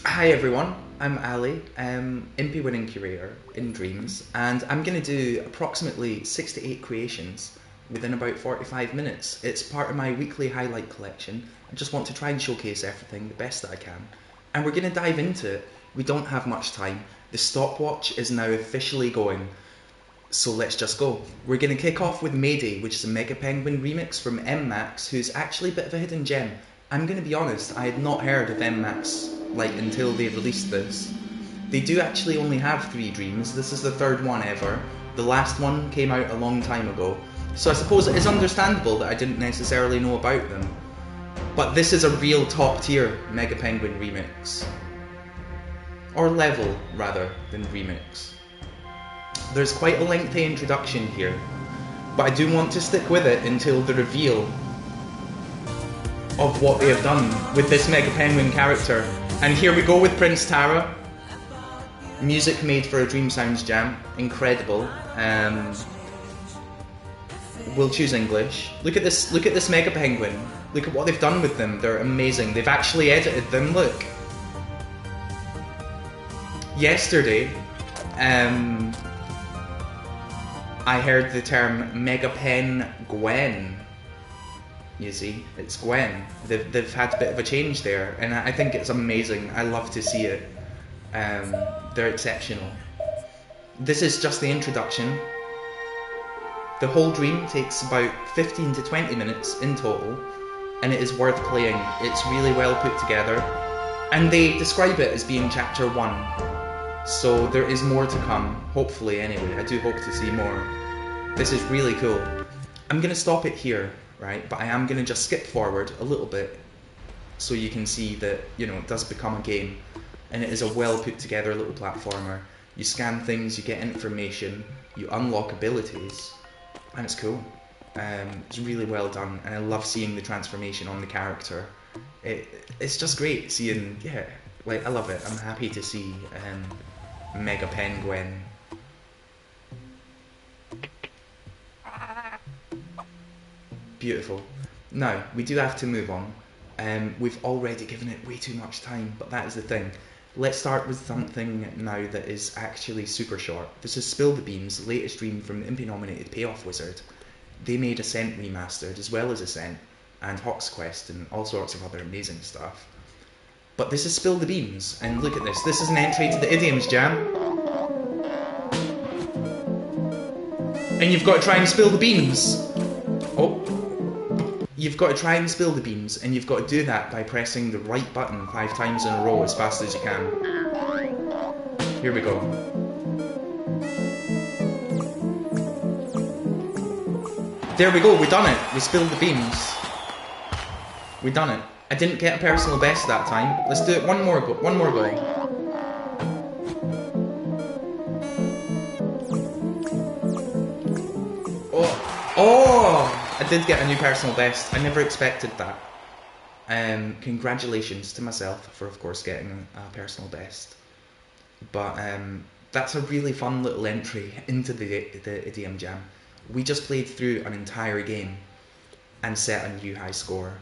Hi everyone, I'm Ali, Impy Winning Curator in Dreams, and I'm going to do approximately 6 to 8 creations within about 45 minutes. It's part of my weekly highlight collection. I just want to try and showcase everything the best that I can. And we're going to dive into it. We don't have much time. The stopwatch is now officially going, so let's just go. We're going to kick off with Mayday, which is a Mega Penguin remix from M-Max, who's actually a bit of a hidden gem. I'm going to be honest, I had not heard of M-Max until they released this. They do actually only have 3 dreams. This is the 3rd one ever. The last one came out a long time ago, so I suppose it is understandable that I didn't necessarily know about them. But this is a real top tier Mega Penguin remix. Or level, rather, than remix. There's quite a lengthy introduction here, but I do want to stick with it until the reveal of what they have done with this Mega Penguin character. And here we go with Prince Tara. Music made for a Dream Sounds jam. Incredible. We'll choose English. Look at this Mega Penguin. Look at what they've done with them. They're amazing. They've actually edited them, look. Yesterday, I heard the term Mega Pen Gwen. You see, it's Gwen. They've had a bit of a change there, and I think it's amazing. I love to see it. They're exceptional. This is just the introduction. The whole dream takes about 15 to 20 minutes in total, and it is worth playing. It's really well put together, and they describe it as being chapter 1. So there is more to come, hopefully anyway. I do hope to see more. This is really cool. I'm going to stop it here. Right, but I am going to just skip forward a little bit so you can see that, you know, it does become a game, and it is a well put together little platformer. You scan things, you get information, you unlock abilities, and it's cool. It's really well done, and I love seeing the transformation on the character. It's just great seeing, yeah, like, I love it. I'm happy to see Mega Penguin. Beautiful. Now, we do have to move on. We've already given it way too much time, but that is the thing. Let's start with something now that is actually super short. This is Spill the Beams, latest dream from the Impy-nominated Payoff Wizard. They made Ascent remastered, as well as Ascent, and Hawk's Quest, and all sorts of other amazing stuff. But this is Spill the Beams, and look at this. This is an entry to the Idioms Jam. And you've got to try and spill the beams. Oh. You've got to try and spill the beams, and you've got to do that by pressing the right button 5 times in a row as fast as you can. Here we go. There we go, we done it. We spilled the beams. We done it. I didn't get a personal best that time. Let's do it one more go. Oh! I did get a new personal best. I never expected that. Congratulations to myself for, of course, getting a personal best. But that's a really fun little entry into the Idiom Jam. We just played through an entire game and set a new high score.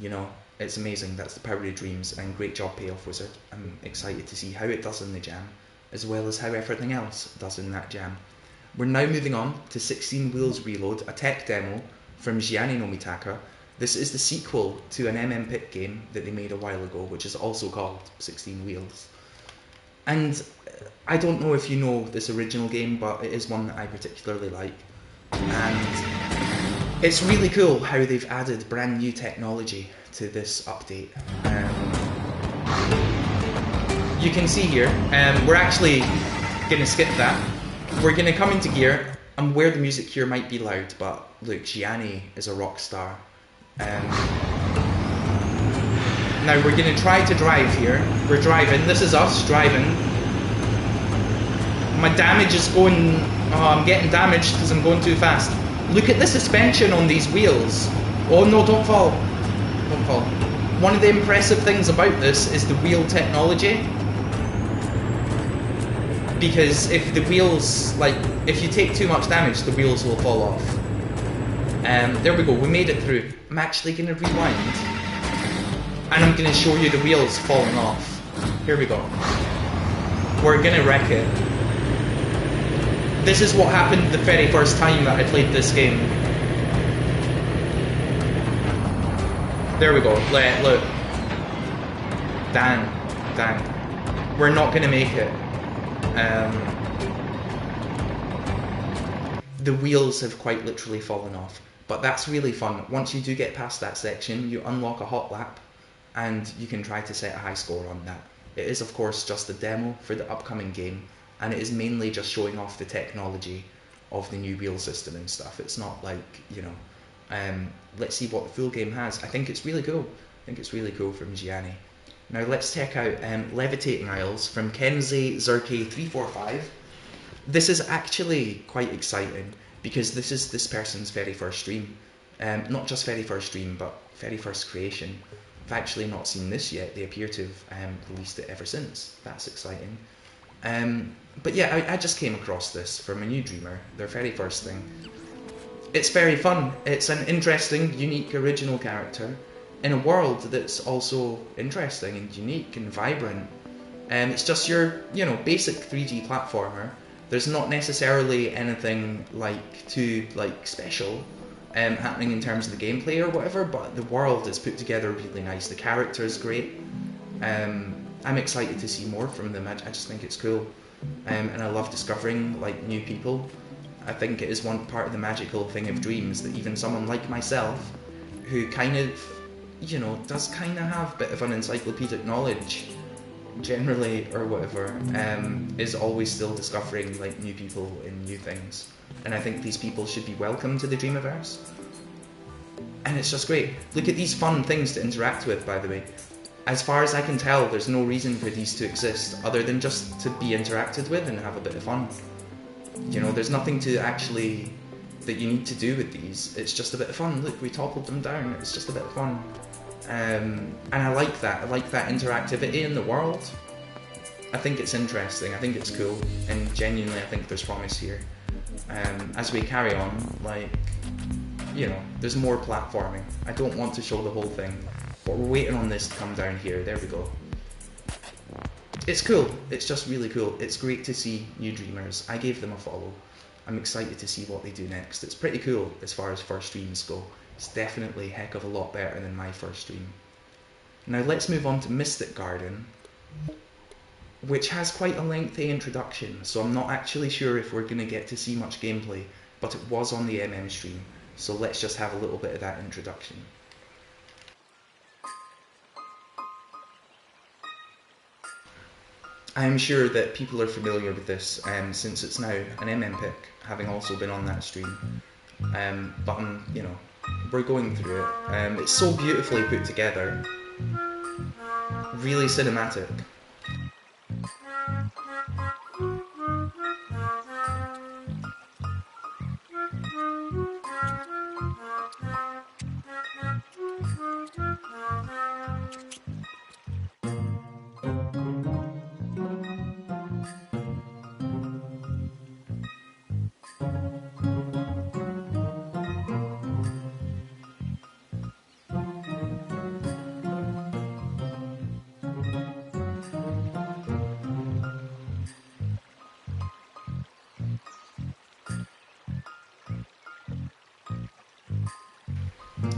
You know, it's amazing. That's the power of dreams, and great job, Payoff Wizard. I'm excited to see how it does in the jam, as well as how everything else does in that jam. We're now moving on to 16 Wheels Reload, a tech demo from Gianni no Mitaka. This is the sequel to an MM-Pit game that they made a while ago, which is also called 16 Wheels. And I don't know if you know this original game, but it is one that I particularly like. And it's really cool how they've added brand new technology to this update. You can see here, we're actually going to skip that. We're going to come into gear, and where the music here might be loud, but look, Gianni is a rock star. Now we're going to try to drive here. We're driving. This is us driving. My damage is going... Oh, I'm getting damaged because I'm going too fast. Look at the suspension on these wheels. Oh no, don't fall. Don't fall. One of the impressive things about this is the wheel technology. Because if the wheels, if you take too much damage, the wheels will fall off. There we go, we made it through. I'm actually going to rewind. And I'm going to show you the wheels falling off. Here we go. We're gonna wreck it. This is what happened the very first time that I played this game. There we go. Look. Dang. We're not gonna make it. The wheels have quite literally fallen off. But that's really fun. Once you do get past that section, you unlock a hot lap, and you can try to set a high score on that. It is, of course, just a demo for the upcoming game, and it is mainly just showing off the technology of the new wheel system and stuff. It's not like, you know, let's see what the full game has. I think it's really cool. I think it's really cool from Gianni. Now let's check out Levitate Miles from Kenzie Zerke 345. This is actually quite exciting because this is this person's very first stream. Not just very first stream, but very first creation. I've actually not seen this yet. They appear to have released it ever since. That's exciting. But yeah, I just came across this from a new dreamer, their very first thing. It's very fun. It's an interesting, unique, original character in a world that's also interesting and unique and vibrant. It's just your, you know, basic 3D platformer. There's not necessarily anything too special happening in terms of the gameplay or whatever, but the world is put together really nice. The character is great. I'm excited to see more from them. I just think it's cool, and I love discovering new people. I think it is one part of the magical thing of Dreams that even someone like myself, who kind of, you know, does kind of have a bit of an encyclopedic knowledge generally or whatever, is always still discovering new people and new things. And I think these people should be welcome to the Dreamiverse. And it's just great. Look at these fun things to interact with, by the way. As far as I can tell, there's no reason for these to exist other than just to be interacted with and have a bit of fun. You know, there's nothing to actually that you need to do with these. It's just a bit of fun. Look, we toppled them down. It's just a bit of fun. And I like that. I like that interactivity in the world. I think it's interesting. I think it's cool. And genuinely, I think there's promise here. As we carry on, you know, there's more platforming. I don't want to show the whole thing, but we're waiting on this to come down here. There we go. It's cool. It's just really cool. It's great to see new dreamers. I gave them a follow. I'm excited to see what they do next. It's pretty cool as far as first streams go. It's definitely a heck of a lot better than my first stream. Now let's move on to Mystic Garden, which has quite a lengthy introduction, so I'm not actually sure if we're going to get to see much gameplay, but it was on the MM stream, so let's just have a little bit of that introduction. I am sure that people are familiar with this, since it's now an MM pick, having also been on that stream. But you know, we're going through it. It's so beautifully put together, really cinematic.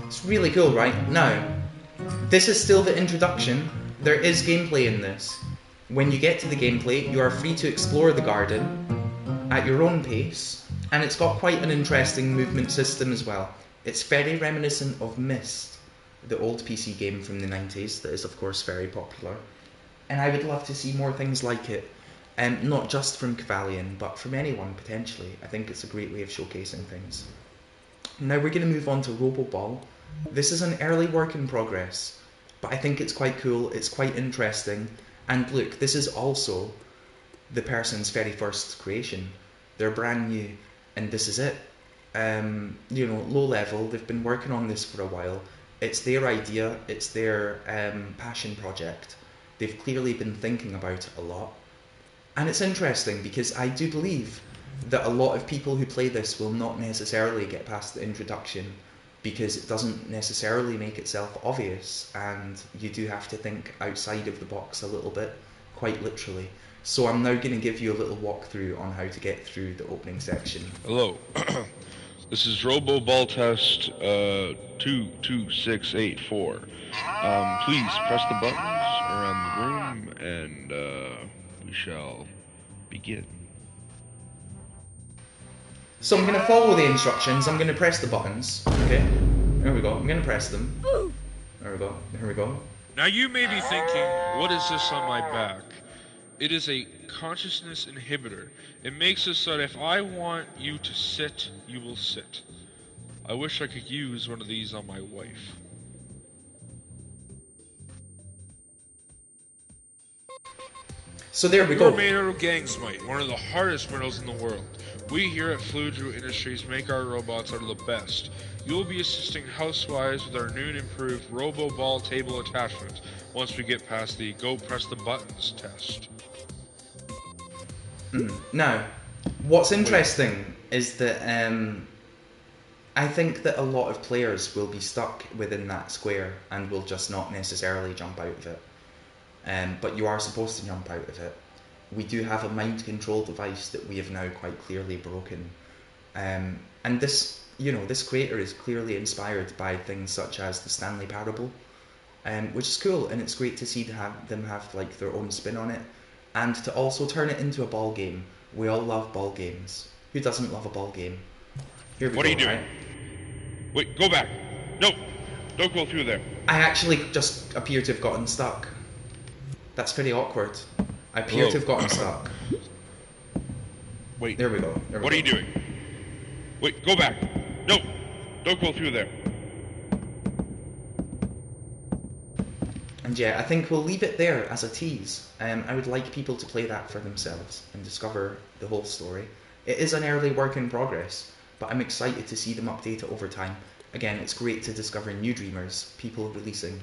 It's really cool, right? Now, this is still the introduction. There is gameplay in this. When you get to the gameplay, you are free to explore the garden at your own pace, and it's got quite an interesting movement system as well. It's very reminiscent of Myst, the old PC game from the 90s that is of course very popular. And I would love to see more things like it, not just from Cavalian, but from anyone potentially. I think it's a great way of showcasing things. Now we're going to move on to Roboball. This is an early work in progress, but I think it's quite cool, it's quite interesting, and look, this is also the person's very first creation. They're brand new, and this is it. You know, low level, they've been working on this for a while. It's their idea, it's their passion project. They've clearly been thinking about it a lot. And it's interesting because I do believe that a lot of people who play this will not necessarily get past the introduction because it doesn't necessarily make itself obvious, and you do have to think outside of the box a little bit, quite literally. So I'm now going to give you a little walkthrough on how to get through the opening section. Hello, this is Roboball test 22684. Please press the buttons around the room and we shall begin. So I'm going to follow the instructions, I'm going to press the buttons, okay? There we go, I'm going to press them. There we go, here we go. Now you may be thinking, what is this on my back? It is a consciousness inhibitor. It makes it so that if I want you to sit, you will sit. I wish I could use one of these on my wife. So there we go. We're made out of gangsmite, one of the hardest metals in the world. We here at Fludru Industries make our robots out of the best. You'll be assisting housewives with our new and improved Roboball table attachment once we get past the go press the buttons test. Now, what's interesting is that I think that a lot of players will be stuck within that square and will just not necessarily jump out of it. But you are supposed to jump out of it. We do have a mind control device that we have now quite clearly broken. And this, this creator is clearly inspired by things such as the Stanley Parable, which is cool, and it's great to see them have like their own spin on it, and to also turn it into a ball game. We all love ball games. Who doesn't love a ball game? Here we go. What are you doing? Right? Wait, go back. No, don't go through there. I actually just appear to have gotten stuck. That's pretty awkward. I appear to have gotten stuck. Wait. There we go. What are you doing? Wait, go back. No, don't go through there. And yeah, I think we'll leave it there as a tease. I would like people to play that for themselves and discover the whole story. It is an early work in progress, but I'm excited to see them update it over time. Again, it's great to discover new dreamers, people releasing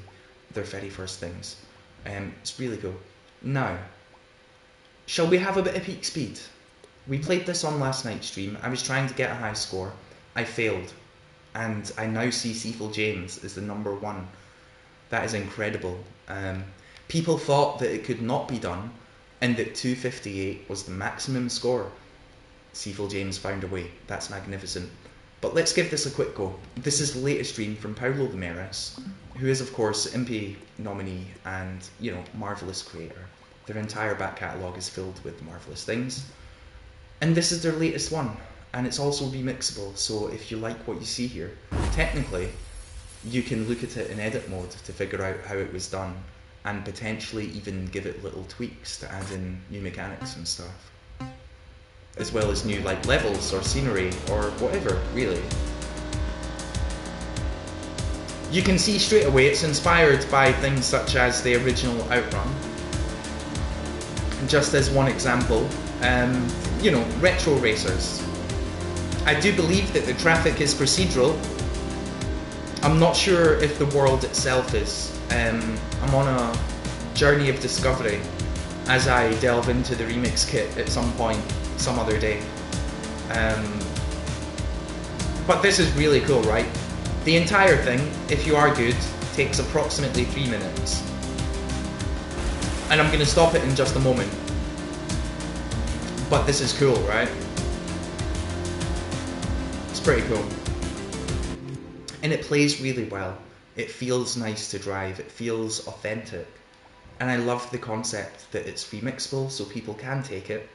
their very first things. It's really cool. Now, shall we have a bit of peak speed? We played this on last night's stream. I was trying to get a high score. I failed. And I now see Cecil James as the number one. That is incredible. People thought that it could not be done and that 258 was the maximum score. Cecil James found a way. That's magnificent. But let's give this a quick go. This is the latest stream from Paulo de Meras, who is of course Impy nominee and, marvellous creator. Their entire back catalogue is filled with marvellous things. And this is their latest one. And it's also remixable, so if you like what you see here, technically, you can look at it in edit mode to figure out how it was done, and potentially even give it little tweaks to add in new mechanics and stuff. As well as new levels or scenery or whatever, really. You can see straight away it's inspired by things such as the original Outrun. Just as one example, retro racers. I do believe that the traffic is procedural. I'm not sure if the world itself is. I'm on a journey of discovery as I delve into the remix kit at some point, some other day. But this is really cool, right? The entire thing, if you are good, takes approximately 3 minutes. And I'm going to stop it in just a moment. But this is cool, right? It's pretty cool. And it plays really well. It feels nice to drive. It feels authentic. And I love the concept that it's remixable, so people can take it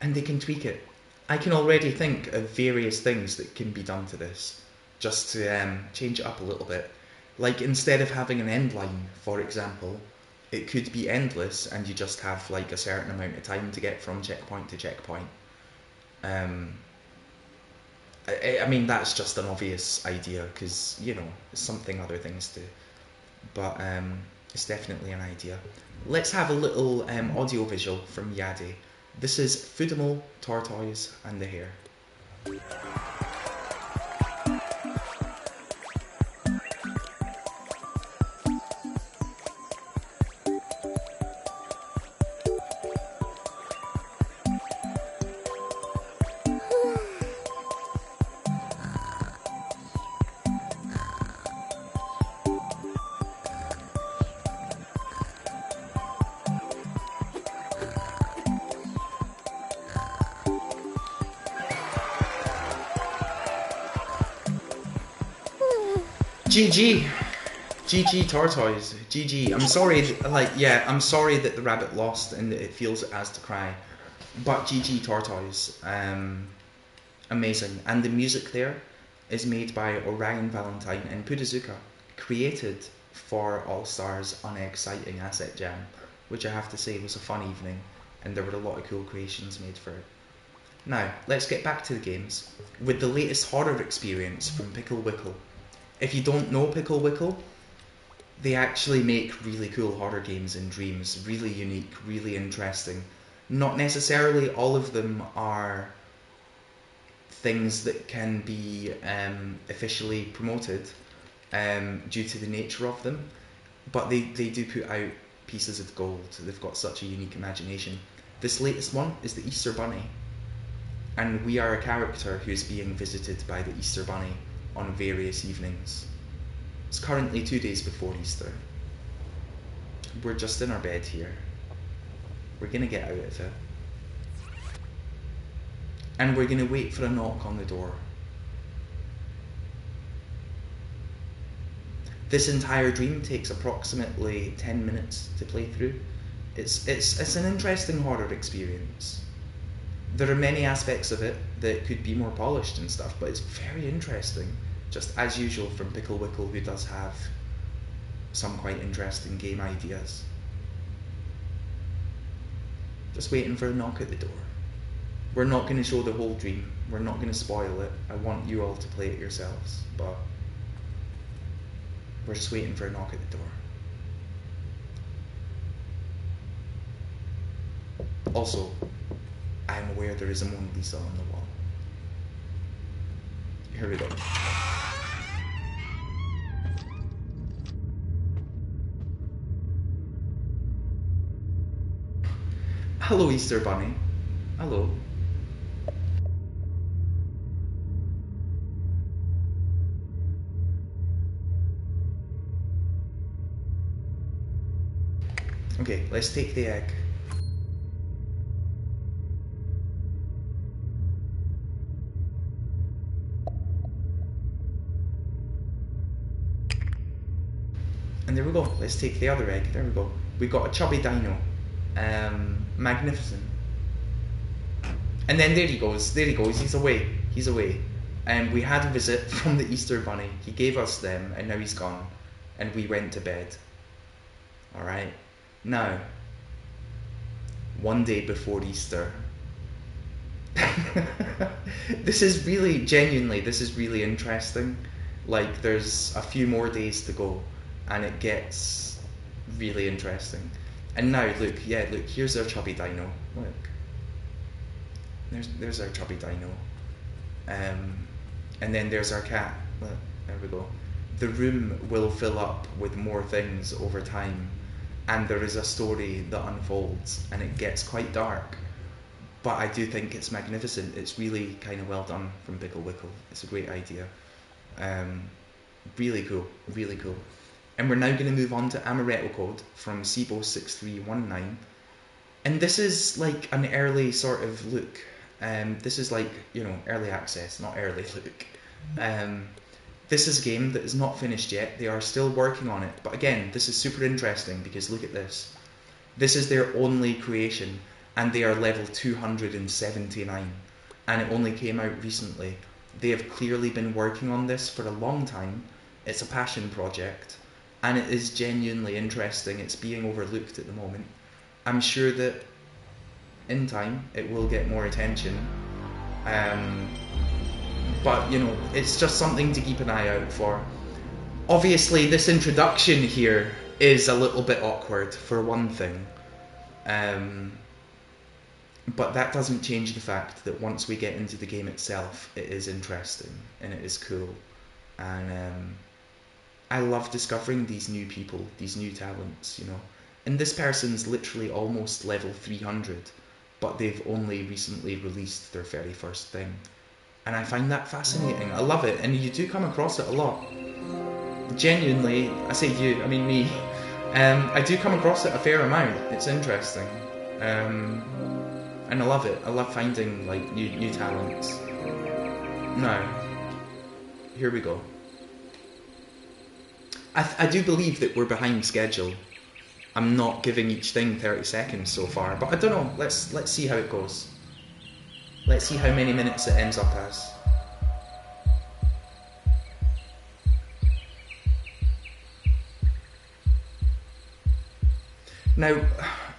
and they can tweak it. I can already think of various things that can be done to this, just to change it up a little bit. Like, instead of having an end line, for example, it could be endless and you just have like a certain amount of time to get from checkpoint to checkpoint. I mean, that's just an obvious idea because, it's something other things do. But it's definitely an idea. Let's have a little audio visual from Yadi. This is Fudimo, Tortoise and the Hare. GG. GG Tortoise. GG. I'm sorry, I'm sorry that the rabbit lost and that it feels it has to cry. But GG Tortoise. Amazing. And the music there is made by Orion Valentine and Pudazuka, created for All-Star's unexciting Asset Jam, which I have to say was a fun evening, and there were a lot of cool creations made for it. Now, let's get back to the games, with the latest horror experience from Pickle Wickle. If you don't know Pickle Wickle, they actually make really cool horror games in Dreams, really unique, really interesting. Not necessarily all of them are things that can be officially promoted due to the nature of them, but they do put out pieces of gold. They've got such a unique imagination. This latest one is the Easter Bunny, and we are a character who's being visited by the Easter Bunny on various evenings. It's currently 2 days before Easter. We're just in our bed here. We're gonna get out of it. And we're going to wait for a knock on the door. This entire dream takes approximately 10 minutes to play through. It's an interesting horror experience. There are many aspects of it that could be more polished and stuff, but it's very interesting. Just as usual from Pickle Wickle, who does have some quite interesting game ideas. Just waiting for a knock at the door. We're not going to show the whole dream. We're not going to spoil it. I want you all to play it yourselves, but we're just waiting for a knock at the door. Also, I'm aware there is a Mona Lisa on the wall. Here we go. Hello, Easter Bunny. Hello. Okay, let's take the egg. And there we go, let's take the other egg. There we go. We got a chubby dino. Magnificent. And then there he goes, he's away. And we had a visit from the Easter Bunny. He gave us them, and now he's gone. And we went to bed. Alright. Now, one day before Easter. This is really, genuinely, this is really interesting. Like, there's a few more days to go, and it gets really interesting. And now, look, here's our chubby dino. Look. There's our chubby dino. And then there's our cat. Look, there we go. The room will fill up with more things over time. And there is a story that unfolds, and it gets quite dark. But I do think it's magnificent. It's really kind of well done from Pickle Wickle. It's a great idea. Really cool, really cool. And we're now going to move on to Amaretto Code from SIBO6319. And this is like an early sort of look. This is like, early access, not early look. This is a game that is not finished yet. They are still working on it. But again, this is super interesting because look at this. This is their only creation, and they are level 279. And it only came out recently. They have clearly been working on this for a long time. It's a passion project, and it is genuinely interesting. It's being overlooked at the moment. I'm sure that in time it will get more attention. But, it's just something to keep an eye out for. Obviously, this introduction here is a little bit awkward, for one thing. But that doesn't change the fact that once we get into the game itself, it is interesting, and it is cool. And I love discovering these new people, these new talents, And this person's literally almost level 300, but they've only recently released their very first thing. And I find that fascinating. I love it, and you do come across it a lot. Genuinely, I say you, I mean me. I do come across it a fair amount. It's interesting. And I love it. I love finding like new talents. Now, here we go. I do believe that we're behind schedule. I'm not giving each thing 30 seconds so far, but I don't know. Let's see how it goes. Let's see how many minutes it ends up as. Now,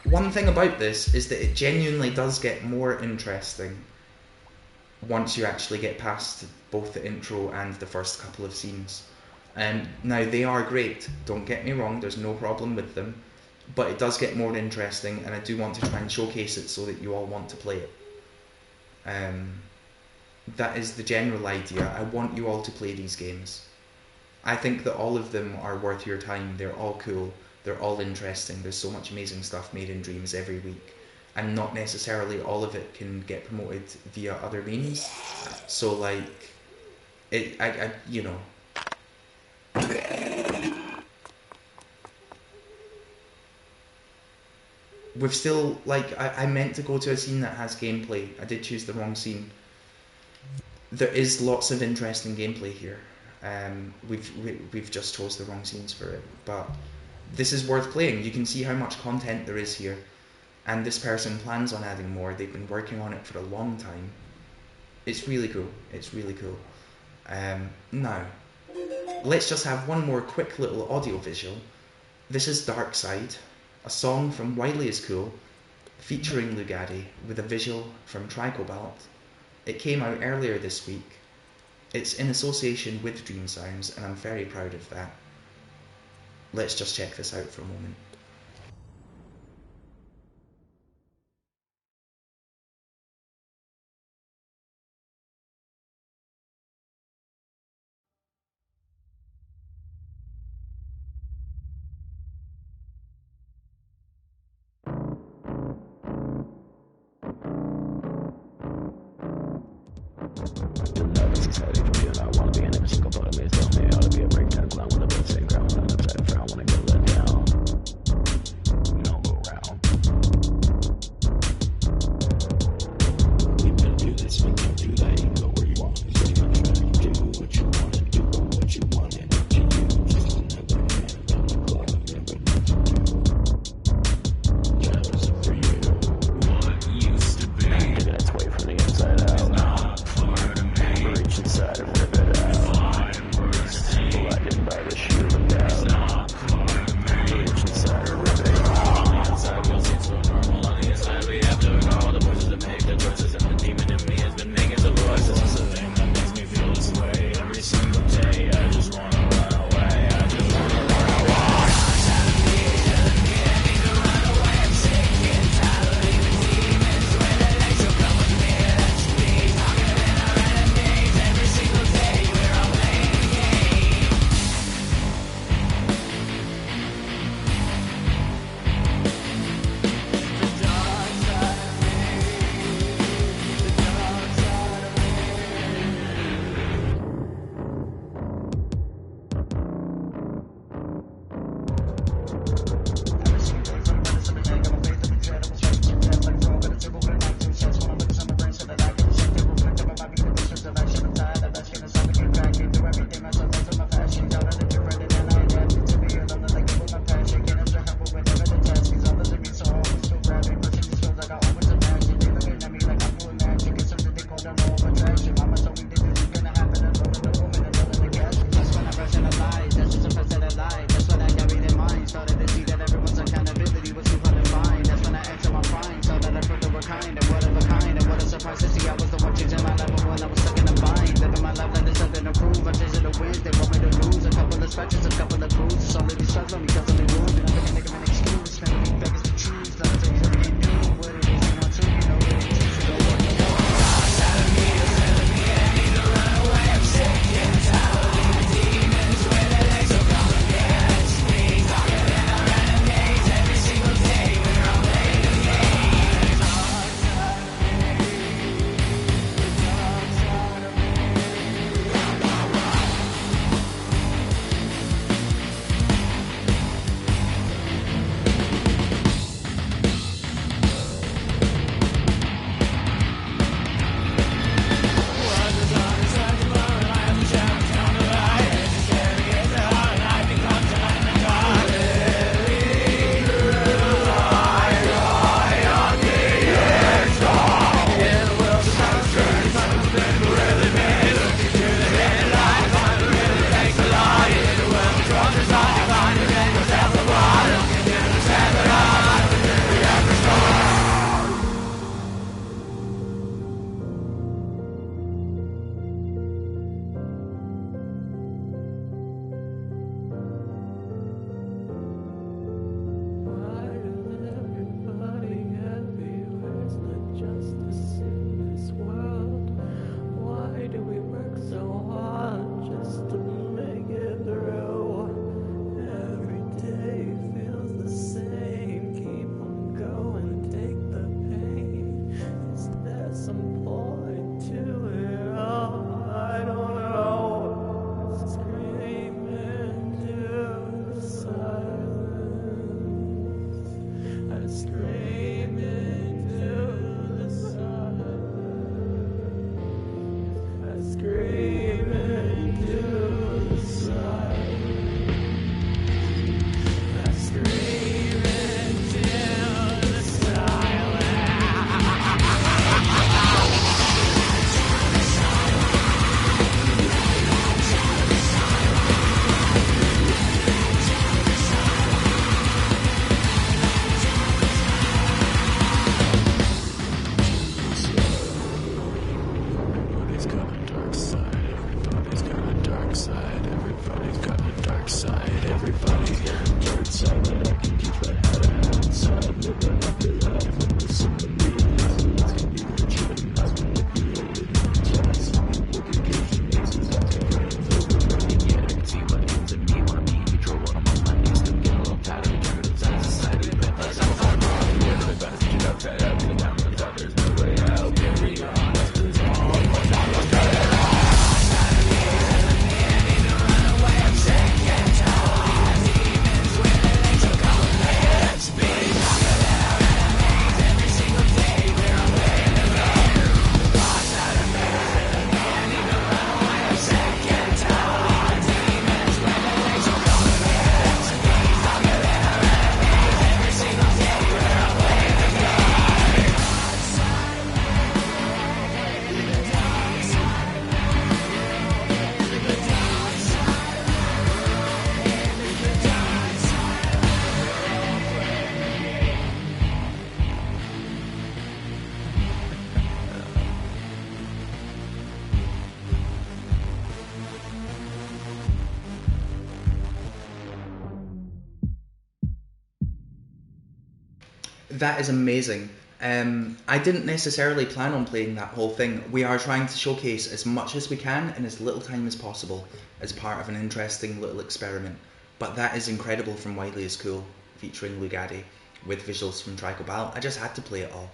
one thing about this is that it genuinely does get more interesting once you actually get past both the intro and the first couple of scenes. Now, they are great, don't get me wrong, there's no problem with them, but it does get more interesting, and I do want to try and showcase it so that you all want to play it. That is the general idea. I want you all to play these games. I think that all of them are worth your time. They're all cool. They're all interesting. There's so much amazing stuff made in Dreams every week, and not necessarily all of it can get promoted via other means. So like, you know. We've still, like, I meant to go to a scene that has gameplay. I did choose the wrong scene. There is lots of interesting gameplay here. We've just chose the wrong scenes for it, but this is worth playing. You can see how much content there is here, and this person plans on adding more. They've been working on it for a long time. It's really cool. It's really cool. Now, let's just have one more quick little audio visual. This is Darkseid, a song from widelyschool featuring Lugatti with a visual from Tricobalt. It came out earlier this week. It's in association with Dream Sounds, and I'm very proud of that. Let's just check this out for a moment. Society for you, and I wanna be in every single part of me. Tell me how to be a breakdown clown with a bird sitting ground with an upside frown when I get let down. That is amazing. I didn't necessarily plan on playing that whole thing. We are trying to showcase as much as we can in as little time as possible as part of an interesting little experiment. But that is incredible from widelyschool, featuring Lugadi, with visuals from Tribal. I just had to play it all.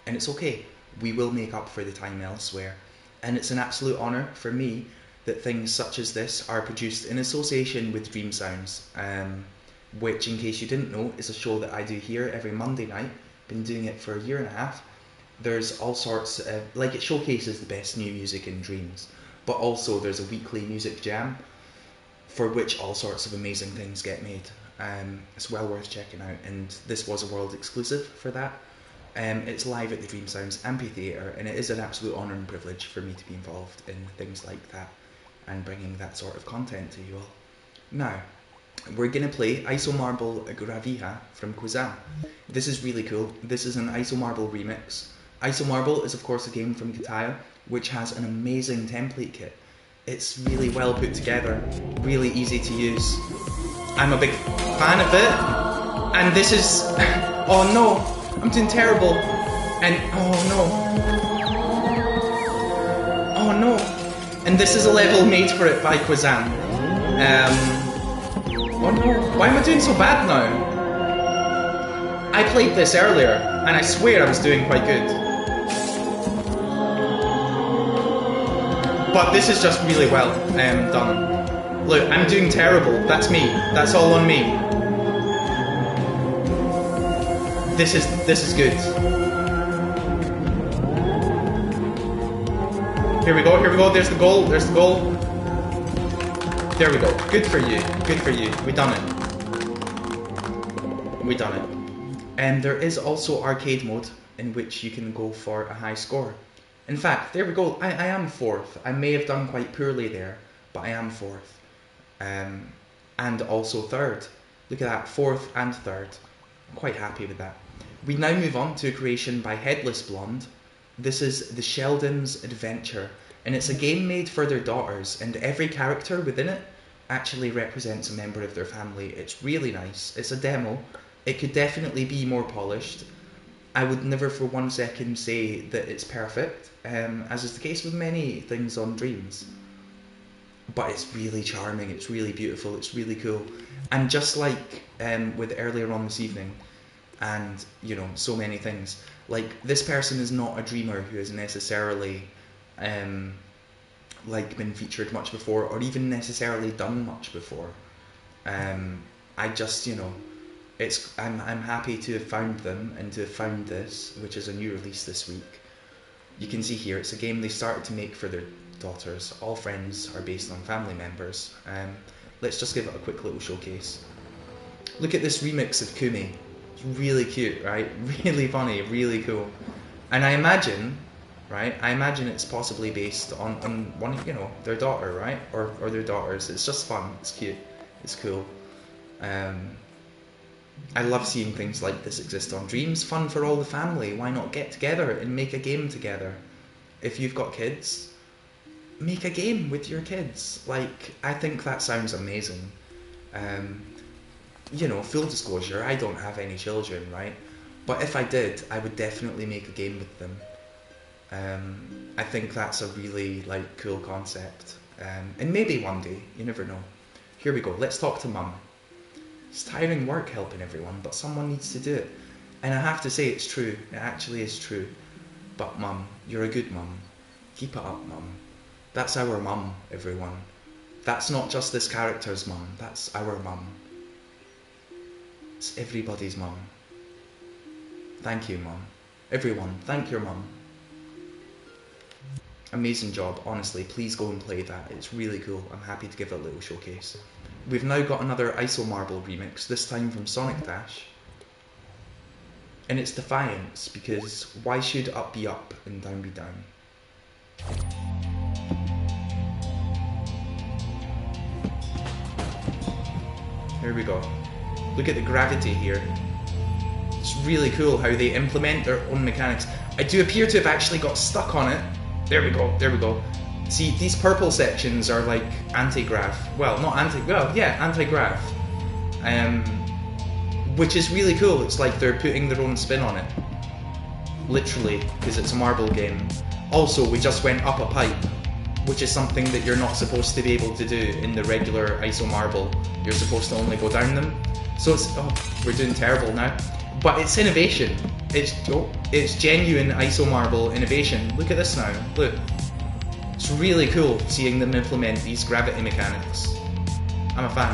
And it's okay. We will make up for the time elsewhere. And it's an absolute honour for me that things such as this are produced in association with Dream Sounds, which, in case you didn't know, is a show that I do here every Monday night. Been doing it for a year and a half. There's all sorts, like it showcases the best new music in dreams, but also there's a weekly music jam for which all sorts of amazing things get made. It's well worth checking out, and this was a world exclusive for that. It's live at the Dream Sounds Amphitheatre, and it is an absolute honour and privilege for me to be involved in things like that and bringing that sort of content to you all. Now, we're going to play Isomarble Gravija from Quizan. This is really cool. This is an Isomarble remix. Isomarble is of course a game from Atopia, which has an amazing template kit. It's really well put together, really easy to use. I'm a big fan of it. And this is... oh no, I'm doing terrible. And oh no. And this is a level made for it by Quizan. Oh no, why am I doing so bad now? I played this earlier, and I swear I was doing quite good. But this is just really well done. Look, I'm doing terrible, that's me, that's all on me. This is good. Here we go, there's the goal. There we go. Good for you. We done it. And there is also arcade mode in which you can go for a high score. In fact, there we go. I am fourth. I may have done quite poorly there, but I am fourth. And also third. Look at that, fourth and third. I'm quite happy with that. We now move on to a creation by Headless Blonde. This is The Sheldon's Adventure. And it's a game made for their daughters, and every character within it actually represents a member of their family. It's really nice. It's a demo. It could definitely be more polished. I would never for 1 second say that it's perfect, as is the case with many things on Dreams. But it's really charming, it's really beautiful, it's really cool. And just like with earlier on this evening, and you know, so many things, like this person is not a dreamer who has necessarily like been featured much before, or even necessarily done much before. I just, you know, I'm happy to have found them and to have found this, which is a new release this week. You can see here, it's a game they started to make for their daughters. All friends are based on family members. Let's just give it a quick little showcase. Look at this remix of Kumi. It's really cute, right? Really funny, really cool. And I imagine, right? I imagine it's possibly based on one, you know, their daughter, right? Or their daughters. It's just fun. It's cute. It's cool. I love seeing things like this exist on Dreams. Fun for all the family. Why not get together and make a game together? If you've got kids, make a game with your kids. Like, I think that sounds amazing. You know, full disclosure, I don't have any children, right? But if I did, I would definitely make a game with them. I think that's a really, like, cool concept. And maybe one day, you never know. Here we go, let's talk to Mum. It's tiring work helping everyone, but someone needs to do it. And I have to say it's true, it actually is true. But Mum, you're a good mum. Keep it up, Mum. That's our mum, everyone. That's not just this character's mum, that's our mum. It's everybody's mum. Thank you, Mum. Everyone, thank your mum. Amazing job, honestly. Please go and play that. It's really cool. I'm happy to give it a little showcase. We've now got another ISO Marble remix, this time from Sonic Dash. And it's Defiance, because why should up be up and down be down? Here we go. Look at the gravity here. It's really cool how they implement their own mechanics. I do appear to have actually got stuck on it. There we go, there we go. See, these purple sections are like anti-grav. Well, not anti-grav. Which is really cool. It's like they're putting their own spin on it. Literally, because it's a marble game. Also, we just went up a pipe, which is something that you're not supposed to be able to do in the regular ISO marble. You're supposed to only go down them. So it's, oh, we're doing terrible now. But it's innovation. It's genuine ISO marble innovation. Look at this now, look. It's really cool seeing them implement these gravity mechanics. I'm a fan.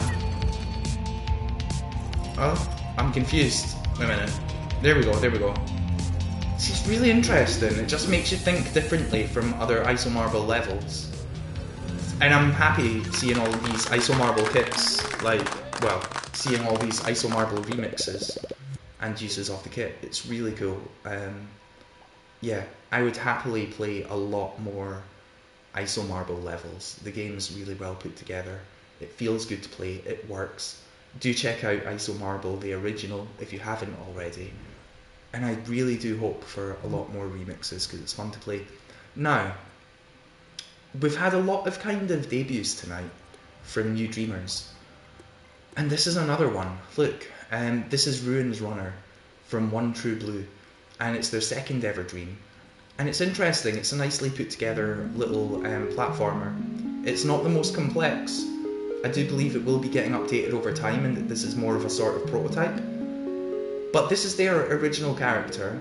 Oh, I'm confused. Wait a minute. There we go, there we go. This is really interesting. It just makes you think differently from other ISO marble levels. And I'm happy seeing all these ISO marble kits, like, well, seeing all these ISO marble remixes and uses of the kit. It's really cool. Yeah, I would happily play a lot more ISO marble levels. The game's really well put together. It feels good to play. It works. Do check out ISO Marble, the original, if you haven't already. And I really do hope for a lot more remixes because it's fun to play. Now, we've had a lot of kind of debuts tonight from new Dreamers. And this is another one. Look, this is Ruin's Runner from One True Blue. And it's their second ever Dream. And it's interesting, it's a nicely put together little platformer. It's not the most complex. I do believe it will be getting updated over time and that this is more of a sort of prototype. But this is their original character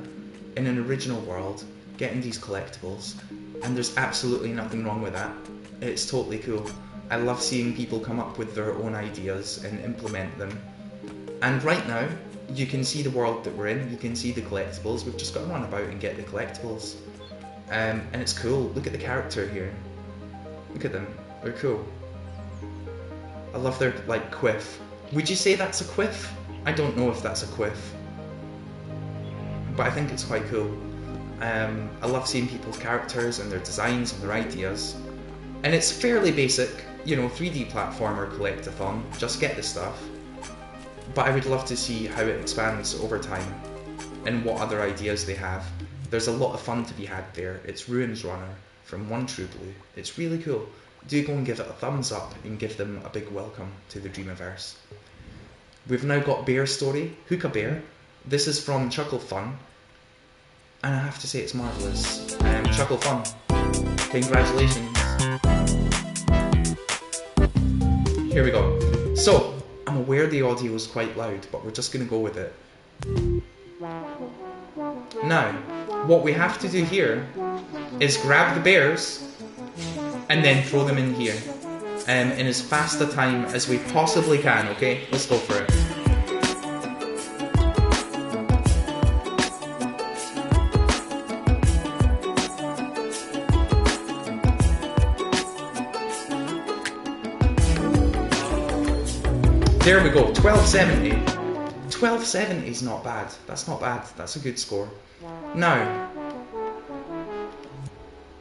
in an original world, getting these collectibles. And there's absolutely nothing wrong with that. It's totally cool. I love seeing people come up with their own ideas and implement them. And right now, you can see the world that we're in, you can see the collectibles. We've just got to run about and get the collectibles. And it's cool. Look at the character here. Look at them. They're cool. I love their, like, quiff. Would you say that's a quiff? I don't know if that's a quiff. But I think it's quite cool. I love seeing people's characters and their designs and their ideas. And it's fairly basic, you know, 3D platformer collectathon. Just get the stuff. But I would love to see how it expands over time and what other ideas they have. There's a lot of fun to be had there. It's Ruin's Runner from One True Blue. It's really cool. Do go and give it a thumbs up and give them a big welcome to the Dreamiverse. We've now got Bear Story, Hookah Bear. This is from Chuckle Fun. And I have to say it's marvellous. Chuckle Fun, congratulations. Here we go. So, I'm aware the audio is quite loud, but we're just going to go with it. Now, what we have to do here is grab the bears and then throw them in here in as fast a time as we possibly can, okay? Let's go for it. There we go, 1270. 1270 is not bad. That's not bad. That's a good score. Now,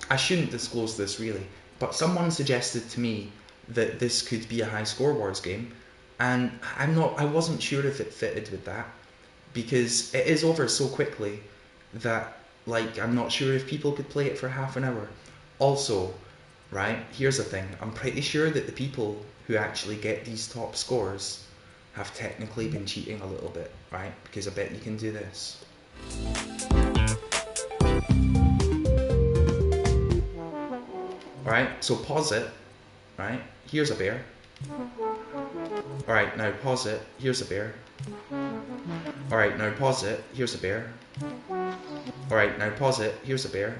I shouldn't disclose this really, but someone suggested to me that this could be a high score wars game, and I wasn't sure if it fitted with that, because it is over so quickly that, like, I'm not sure if people could play it for half an hour. Also, right, here's the thing, I'm pretty sure that the people who actually get these top scores have technically been cheating a little bit, right? Because I bet you can do this. Alright, so pause it, right? Here's a bear. Alright, now pause it, here's a bear. Alright, now pause it, here's a bear. Alright, now pause it, here's a bear.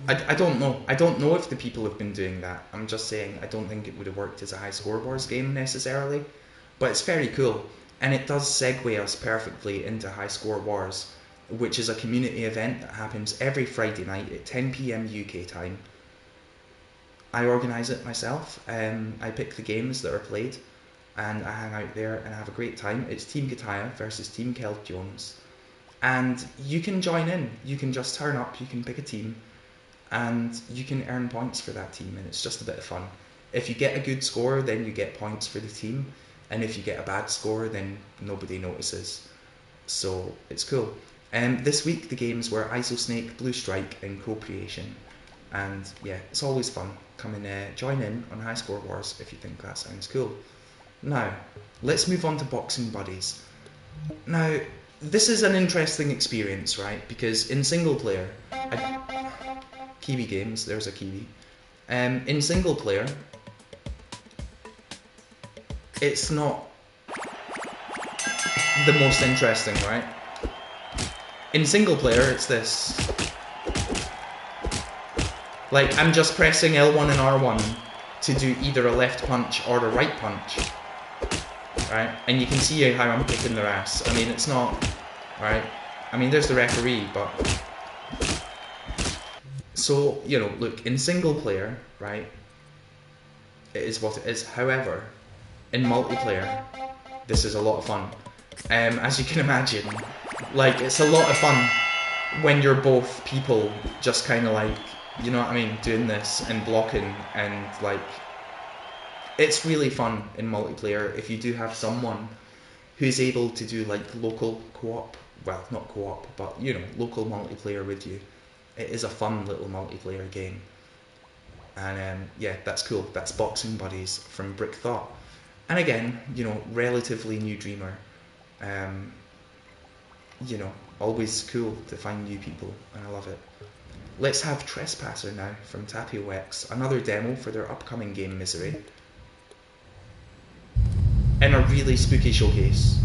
I don't know. I don't know if the people have been doing that. I'm just saying I don't think it would have worked as a high score wars game necessarily. But it's very cool. And it does segue us perfectly into High Score Wars, which is a community event that happens every Friday night at 10 PM UK time. I organise it myself. I pick the games that are played and I hang out there and have a great time. It's Team Kataya versus Team Kelp Jones. And you can join in. You can just turn up, you can pick a team, and you can earn points for that team, and it's just a bit of fun. If you get a good score, then you get points for the team, and if you get a bad score, then nobody notices. So it's cool. This week the games were Isosnake, Blue Strike, and Co-Creation. And yeah, it's always fun. Come and join in on High Score Wars if you think that sounds cool. Now, let's move on to Boxing Buddies. Now, this is an interesting experience, right? Because in single player, Kiwi Games, there's a Kiwi. In single player, it's not the most interesting, right? In single player, it's this. Like, I'm just pressing L1 and R1 to do either a left punch or a right punch. Right? And you can see how I'm kicking their ass. I mean, it's not... Right? I mean, there's the referee, but... So, you know, look, in single player, right, it is what it is. However, in multiplayer, this is a lot of fun. As you can imagine, like, it's a lot of fun when you're both people just kind of like, you know what I mean, doing this and blocking, and like, it's really fun in multiplayer if you do have someone who's able to do like local co-op, well, not co-op, but you know, local multiplayer with you. It is a fun little multiplayer game. And yeah, that's cool. That's Boxing Buddies from Brick Thought. And again, you know, relatively new dreamer. You know, always cool to find new people, and I love it. Let's have Trespasser now from Tapio X, another demo for their upcoming game Misery. In a really spooky showcase.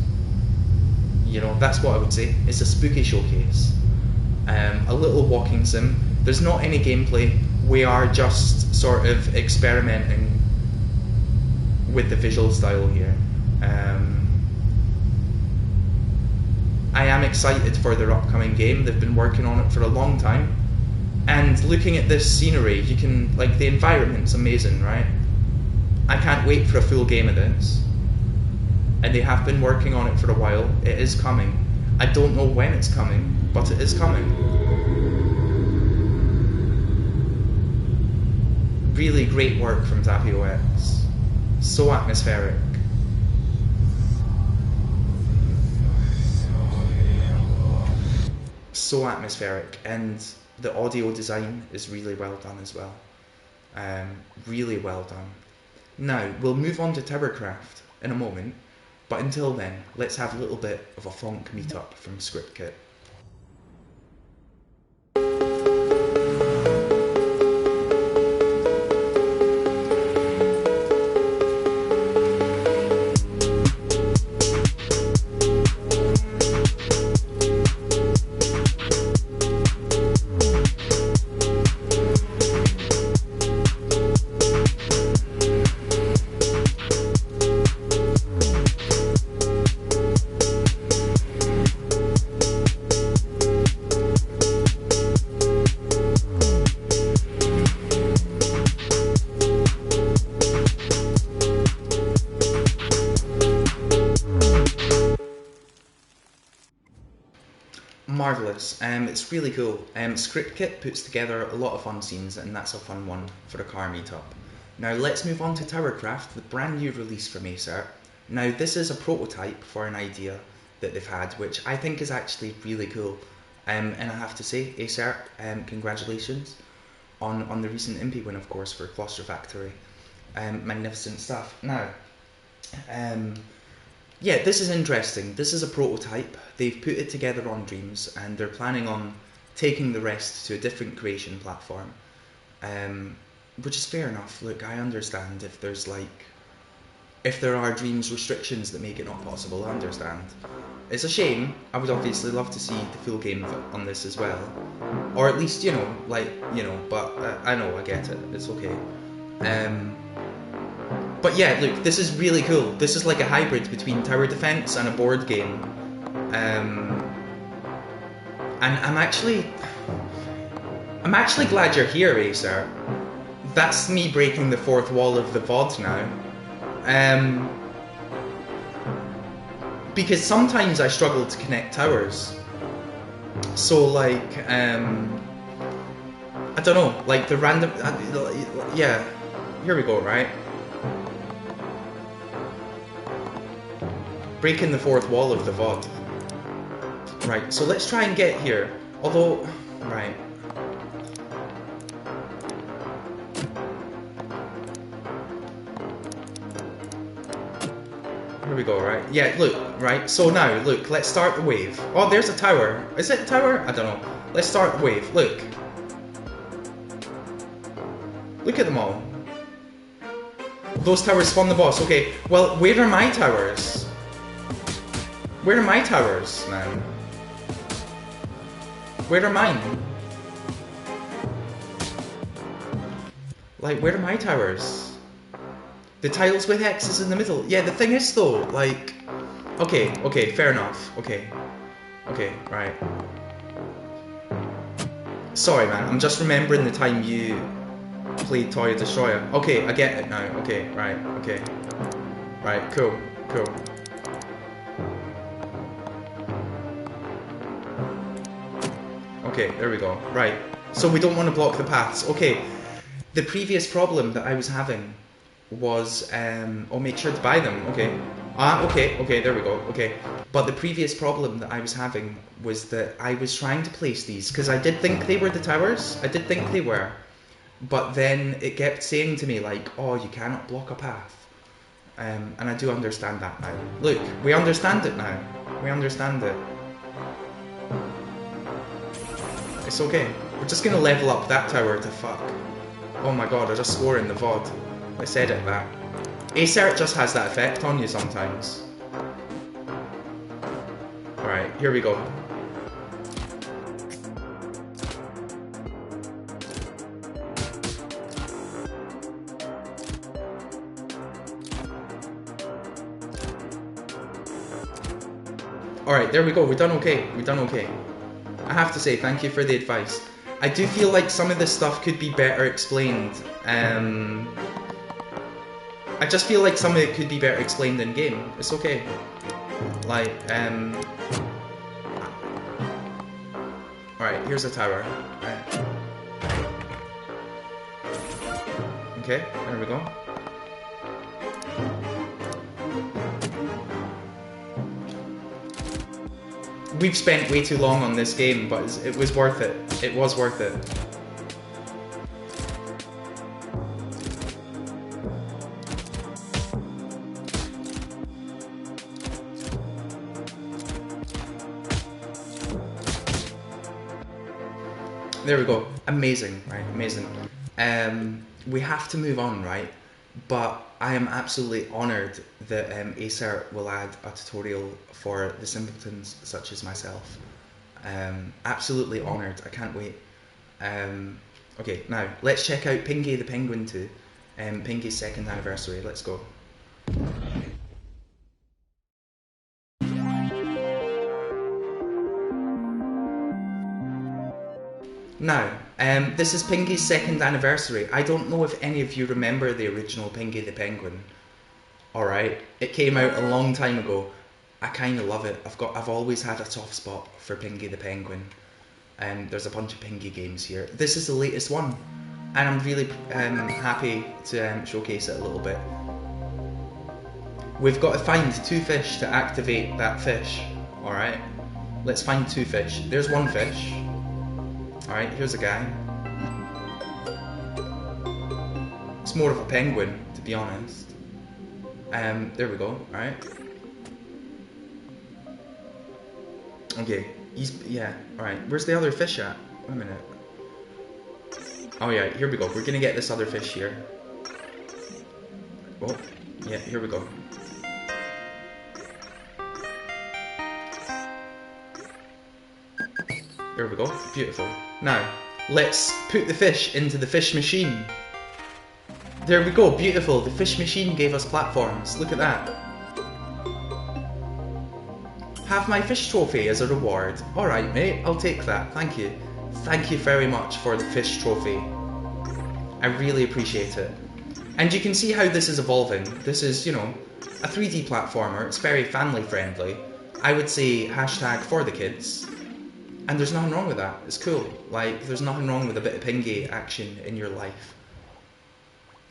You know, that's what I would say. It's a spooky showcase. A little walking sim. There's not any gameplay. We are just sort of experimenting with the visual style here. I am excited for their upcoming game. They've been working on it for a long time. And looking at this scenery, you can, like, the environment's amazing, right? I can't wait for a full game of this. And they have been working on it for a while. It is coming. I don't know when it's coming, but it is coming. Really great work from Tapio X. So atmospheric. So atmospheric, and the audio design is really well done as well. Really well done. Now, we'll move on to towercraft in a moment, but until then, let's have a little bit of a funk meetup from scriptkid. Marvellous. It's really cool. Scriptkid puts together a lot of fun scenes, and that's a fun one for a car meetup. Now let's move on to Towercraft, the brand new release from Acer. Now this is a prototype for an idea that they've had, which I think is actually really cool. And I have to say, Acer, congratulations on the recent Impy win, of course, for Claustrofactory. Magnificent stuff. Now, yeah, this is interesting. This is a prototype. They've put it together on Dreams, and they're planning on taking the rest to a different creation platform. Which is fair enough. Look, I understand if there's if there are Dreams restrictions that make it not possible, I understand. It's a shame. I would obviously love to see the full game on this as well. Or at least, but I know, I get it. It's okay. But yeah, look, this is really cool. This is like a hybrid between tower defense and a board game. And I'm actually glad you're here, Acer. That's me breaking the fourth wall of the VOD now. Because sometimes I struggle to connect towers. So I don't know, like the random, yeah, here we go, right? Breaking the fourth wall of the VOD. Right, so let's try and get here. Although, right. Here we go, right? Yeah, look, right? So now, look, let's start the wave. Oh, there's a tower. Is it a tower? I don't know. Let's start the wave. Look. Look at them all. Those towers spawn the boss. Okay, well, where are my towers? Where are my towers now? Where are mine? Like, where are my towers? The tiles with X's in the middle. Yeah, the thing is though, okay, fair enough. Okay, right. Sorry man, I'm just remembering the time you played Toy Destroyer. Okay, I get it now. Okay, right, okay. Right, cool. Okay, there we go. Right, so we don't want to block the paths. Okay, the previous problem that I was having was, make sure to buy them, okay. Okay, there we go, okay. But the previous problem that I was having was that I was trying to place these, because I did think they were the towers, I did think they were. But then it kept saying to me, oh, you cannot block a path. And I do understand that now. Look, we understand it now. We understand it. It's okay. We're just gonna level up that tower to fuck. Oh my god, I just swore in the VOD. I said it back. Acer just has that effect on you sometimes. Alright, here we go. Alright, there we go. We've done okay. I have to say, thank you for the advice. I do feel like some of this stuff could be better explained. I just feel like some of it could be better explained in game. It's okay. Alright, here's a tower. Right. Okay, there we go. We've spent way too long on this game, but it was worth it. It was worth it. There we go. Amazing, right? Amazing. We have to move on, right? But I am absolutely honoured that Acer will add a tutorial for the simpletons such as myself. Absolutely honoured. I can't wait. Okay, now let's check out Pingy the Penguin 2. Pingy's 2nd anniversary. Let's go. Now, this is Pingy's 2nd anniversary. I don't know if any of you remember the original Pingy the Penguin. Alright, it came out a long time ago. I kind of love it. I've always had a soft spot for Pingy the Penguin. There's a bunch of Pingy games here. This is the latest one, and I'm really happy to showcase it a little bit. We've got to find 2 fish to activate that fish. Alright, let's find 2 fish. There's 1 fish. Alright, here's a guy. It's more of a penguin, to be honest. There we go, alright. Okay, yeah, alright. Where's the other fish at? Wait a minute. Oh yeah, here we go. We're gonna get this other fish here. Oh, yeah, here we go. There we go, beautiful. Now, let's put the fish into the fish machine. There we go, beautiful. The fish machine gave us platforms. Look at that. Have my fish trophy as a reward. Alright mate, I'll take that, thank you. Thank you very much for the fish trophy. I really appreciate it. And you can see how this is evolving. This is, you know, a 3D platformer. It's very family friendly. I would say hashtag for the kids. And there's nothing wrong with that. It's cool. Like, there's nothing wrong with a bit of Pingy action in your life.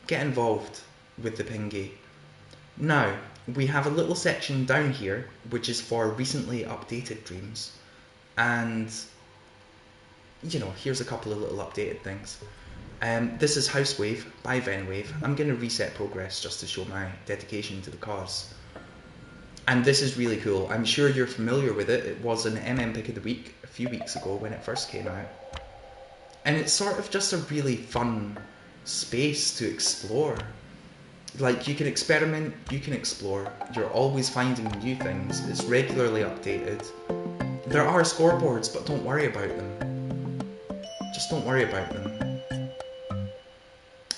Get involved with the Pingy. Now, we have a little section down here, which is for recently updated dreams. And, you know, here's a couple of little updated things. This is Housewave by Venwave. I'm going to reset progress just to show my dedication to the cause. And this is really cool. I'm sure you're familiar with it. It was an MM Pick of the Week a few weeks ago when it first came out. And it's sort of just a really fun space to explore. Like, you can experiment, you can explore. You're always finding new things. It's regularly updated. There are scoreboards, but don't worry about them. Just don't worry about them.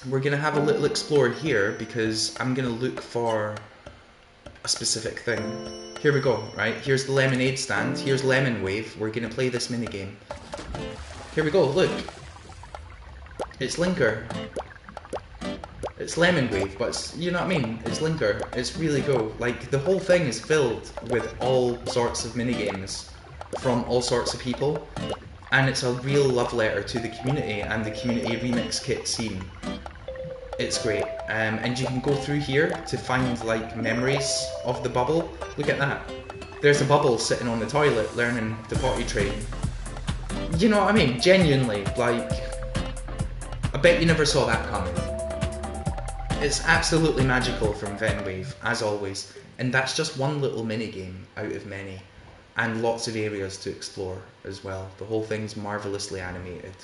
We're going to have a little explore here because I'm going to look for a specific thing. Here we go, right? Here's the lemonade stand. Here's Lemon Wave. We're going to play this minigame. Here we go, look. It's Linker. It's Lemon Wave, but it's, you know what I mean? It's Linker. It's really cool. Like, the whole thing is filled with all sorts of minigames from all sorts of people. And it's a real love letter to the community and the community remix kit scene. It's great. And you can go through here to find, like, memories of the bubble. Look at that. There's a bubble sitting on the toilet learning the potty train. You know what I mean? Genuinely, like, I bet you never saw that coming. It's absolutely magical from Venwave, as always. And that's just one little minigame out of many. And lots of areas to explore as well. The whole thing's marvellously animated.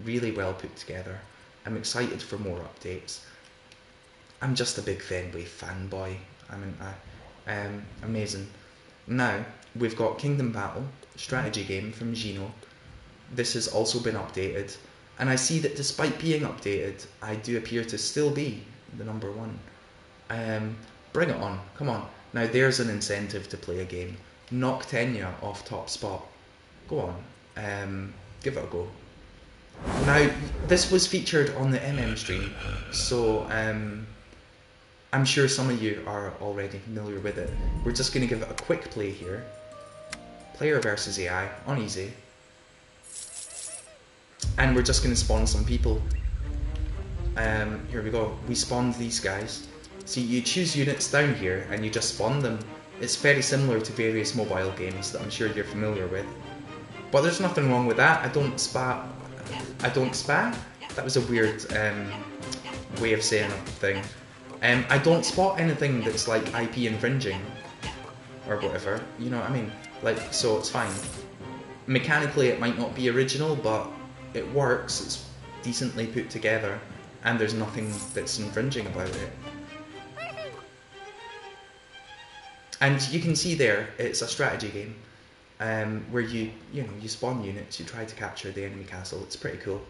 Really well put together. I'm excited for more updates. I'm just a big Venwave fanboy. Amazing. Now, we've got Kingdom Battle, strategy game from Gino. This has also been updated. And I see that despite being updated, I do appear to still be the number one. Bring it on, come on. Now there's an incentive to play a game. Knock Tenya off top spot. Go on, give it a go. Now, this was featured on the MM stream, so I'm sure some of you are already familiar with it. We're just going to give it a quick play here. Player versus AI on easy. And we're just going to spawn some people. Here we go. We spawned these guys. See, you choose units down here and you just spawn them. It's very similar to various mobile games that I'm sure you're familiar with. But there's nothing wrong with that. I don't spam. That was a weird way of saying a thing. I don't spot anything that's like IP infringing or whatever. You know what I mean? Like, so it's fine. Mechanically, it might not be original, but it works. It's decently put together, and there's nothing that's infringing about it. And you can see there, it's a strategy game where you spawn units, you try to capture the enemy castle. It's pretty cool.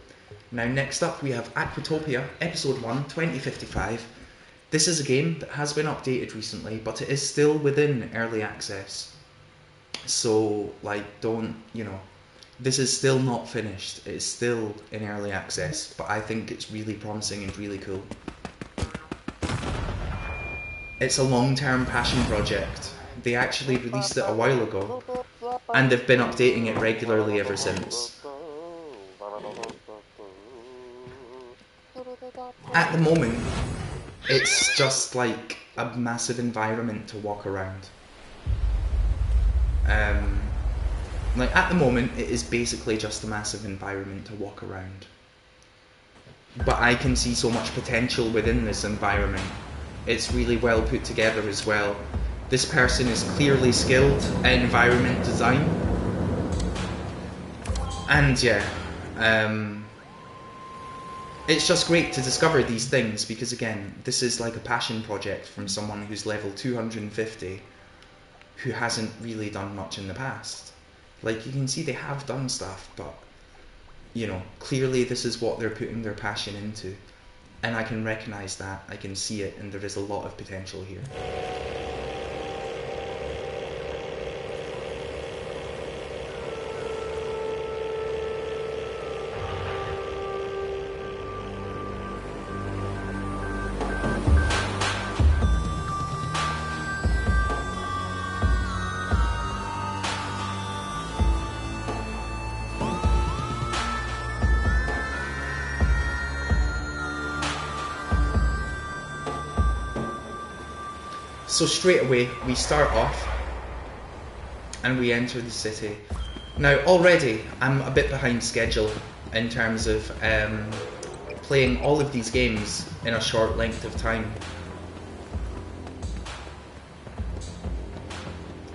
Now, next up we have Atopia, Episode 1, 2055. This is a game that has been updated recently, but it is still within early access. So, like, this is still not finished. It is still in early access, but I think it's really promising and really cool. It's a long-term passion project. They actually released it a while ago, and they've been updating it regularly ever since. At the moment, it's just like a massive environment to walk around. Like at the moment, it is basically just a massive environment to walk around. But I can see so much potential within this environment. It's really well put together as well. This person is clearly skilled at environment design. And yeah, it's just great to discover these things because again, this is like a passion project from someone who's level 250 who hasn't really done much in the past. Like you can see they have done stuff, but you know, clearly this is what they're putting their passion into. And I can recognize that, I can see it, and there is a lot of potential here. So straight away, we start off and we enter the city. Now already, I'm a bit behind schedule in terms of playing all of these games in a short length of time.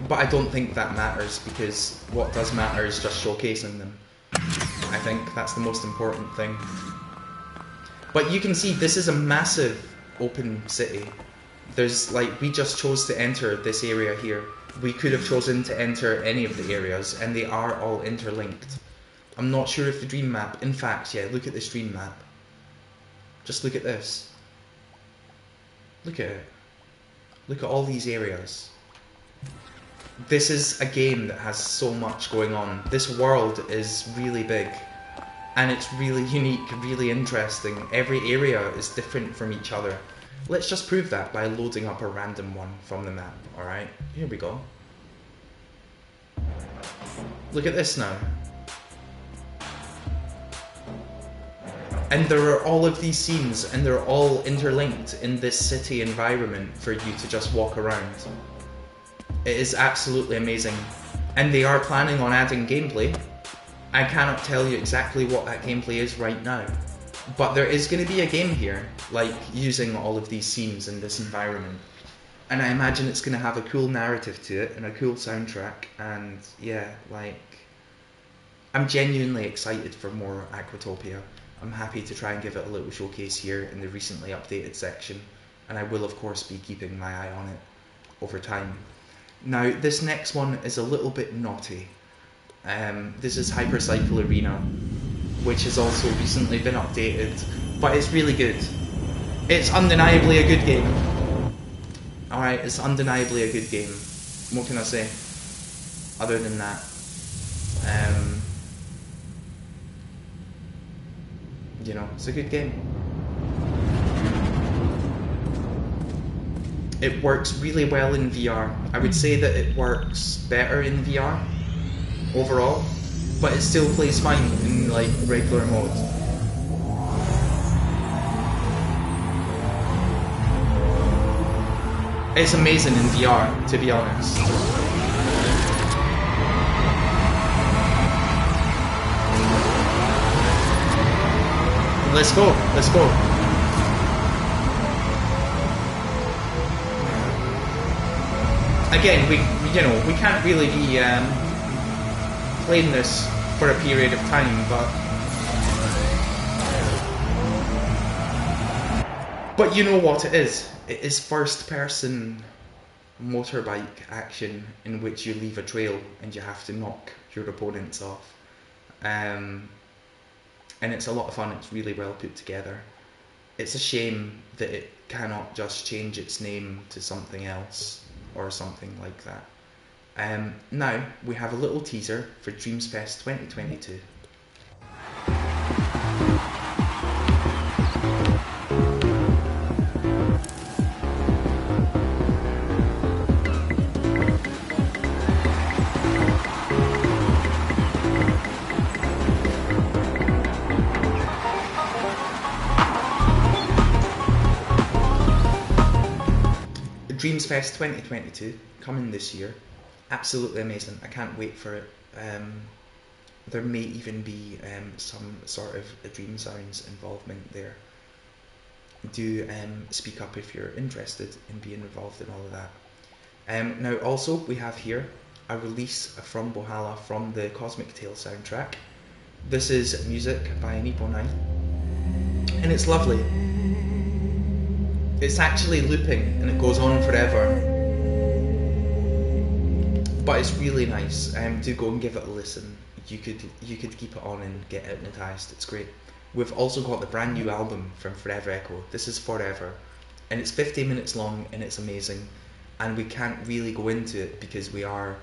But I don't think that matters because what does matter is just showcasing them. I think that's the most important thing. But you can see this is a massive open city. There's like, we just chose to enter this area here. We could have chosen to enter any of the areas and they are all interlinked. I'm not sure if the dream map, in fact, yeah, look at this dream map. Just look at this. Look at it. Look at all these areas. This is a game that has so much going on. This world is really big and it's really unique, really interesting. Every area is different from each other. Let's just prove that by loading up a random one from the map, alright? Here we go. Look at this now. And there are all of these scenes and they're all interlinked in this city environment for you to just walk around. It is absolutely amazing. And they are planning on adding gameplay. I cannot tell you exactly what that gameplay is right now. But there is going to be a game here, like using all of these scenes in this environment. And I imagine it's going to have a cool narrative to it and a cool soundtrack. And yeah, like, I'm genuinely excited for more Atopia. I'm happy to try and give it a little showcase here in the recently updated section. And I will of course be keeping my eye on it over time. Now this next one is a little bit naughty. This is Hypercycle Arena, which has also recently been updated, but it's really good. It's undeniably a good game. Alright, it's undeniably a good game. What can I say other than that? You know, it's a good game. It works really well in VR. I would say that it works better in VR overall, but it still plays fine in like regular mode. It's amazing in VR, to be honest. Let's go, let's go. Again, we can't really be playing this for a period of time, but you know what it is. It is first-person motorbike action in which you leave a trail and you have to knock your opponents off. And it's a lot of fun. It's really well put together. It's a shame that it cannot just change its name to something else or something like that. Now we have a little teaser for Dreamspace 2022. Games Fest 2022 coming this year. Absolutely amazing. I can't wait for it. There may even be some sort of a Dream Sounds involvement there. Do speak up if you're interested in being involved in all of that. Now also we have here a release from Bohala from the Cosmic Tale soundtrack. This is music by Anipo9, and it's lovely. It's actually looping and it goes on forever, but it's really nice. Do go and give it a listen. You could keep it on and get hypnotized. It's great. We've also got the brand new album from Forever Echo. This is Forever, and it's 15 minutes long and it's amazing. And we can't really go into it because we are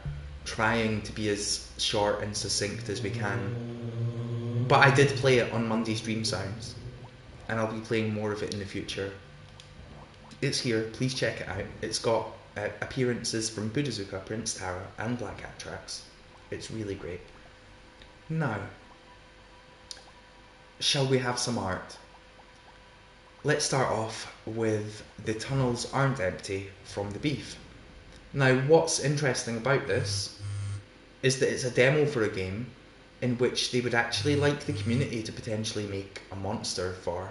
trying to be as short and succinct as we can. But I did play it on Monday's Dream Sounds, and I'll be playing more of it in the future. It's here, please check it out. It's got appearances from Budazuka, Prince Tara, and Black Cat tracks. It's really great. Now, shall we have some art? Let's start off with The Tunnels Aren't Empty from The Beef. Now, what's interesting about this is that it's a demo for a game in which they would actually like the community to potentially make a monster for.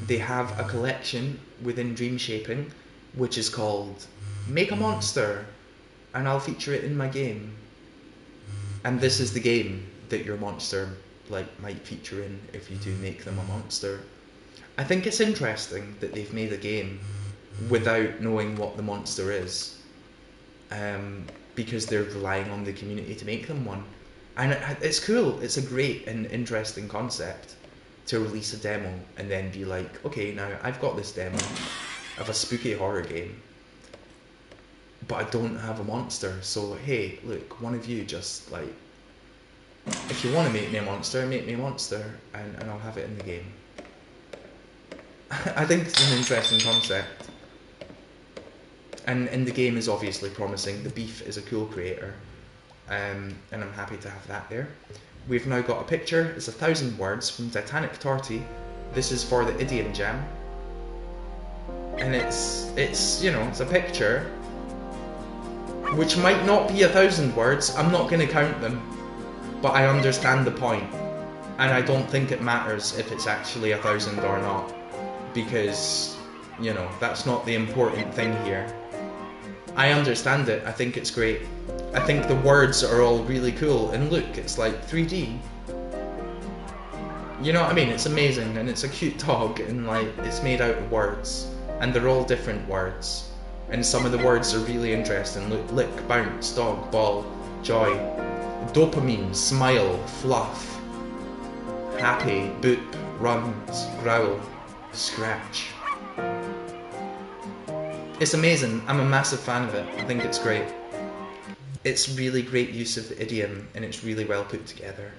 They have a collection within Dream Shaping which is called Make a Monster, and I'll feature it in my game. And this is the game that your monster might feature in if you do make them a monster. I think it's interesting that they've made a game without knowing what the monster is, because they're relying on the community to make them one. And it's cool. It's a great and interesting concept to release a demo and then be like, okay, now I've got this demo of a spooky horror game, but I don't have a monster, so hey, look, one of you just if you want to make me a monster, and I'll have it in the game. I think it's an interesting concept, and the game is obviously promising. The Beef is a cool creator, and I'm happy to have that there. We've now got a picture. It's 1,000 words from Titanic Torty. This is for the Idiom Jam, and it's a picture which might not be 1,000 words. I'm not going to count them, but I understand the point, and I don't think it matters if it's actually 1,000 or not, because that's not the important thing here. I understand it. I think it's great. I think the words are all really cool, and look, it's like 3D. You know what I mean? It's amazing, and it's a cute dog, and it's made out of words, and they're all different words, and some of the words are really interesting. Look, lick, bounce, dog, ball, joy, dopamine, smile, fluff, happy, boop, runs, growl, scratch. It's amazing. I'm a massive fan of it. I think it's great. It's really great use of the idiom, and it's really well put together.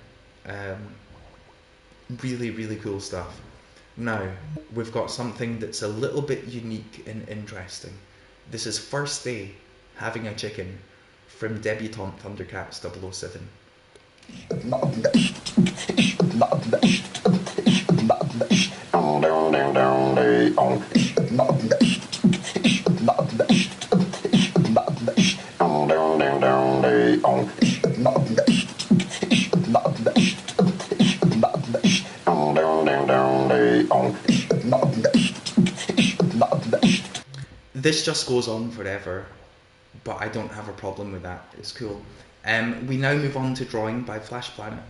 Really, really cool stuff. Now, we've got something that's a little bit unique and interesting. This is First Day Having a Chicken from Debutante Thundercats 007. This just goes on forever, but I don't have a problem with that. It's cool. We now move on to Drawing by Flash Planet.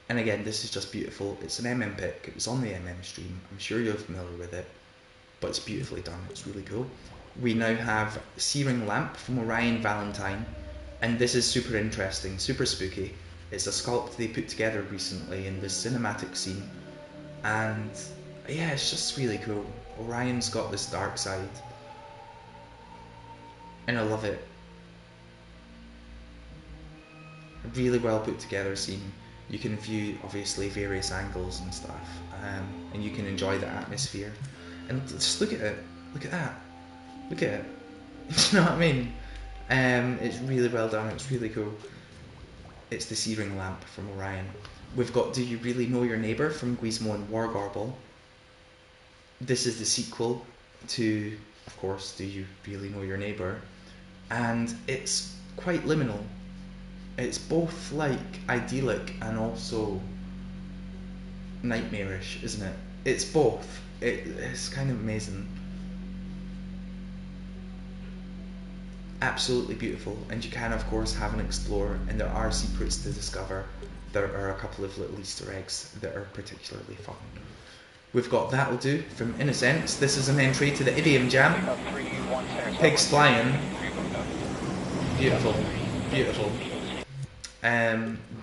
And again, this is just beautiful. It's an MM pick. It was on the MM stream. I'm sure you're familiar with it, but it's beautifully done. It's really cool. We now have Searing Lamp from Orion Valentine, and this is super interesting, super spooky. It's a sculpt they put together recently in this cinematic scene, and yeah, it's just really cool. Orion's got this Darkseid, and I love it. A really well put together scene. You can view obviously various angles and stuff, and you can enjoy the atmosphere. And just look at it. Look at that. Look at it. You know what I mean? It's really well done. It's really cool. It's the Searing Lamp from Orion. We've got Do You Really Know Your Neighbour from Guizmo and Wargorble. This is the sequel to of course, do you really know your neighbour? And it's quite liminal. It's both like idyllic and also nightmarish, isn't it? It's both. It's kind of amazing. Absolutely beautiful, and you can of course have an explore, and there are secrets to discover. There are a couple of little Easter eggs that are particularly fun. We've got That'll Do from Innocence. This is an entry to the Idiom Jam. Pigs flying. Beautiful, beautiful.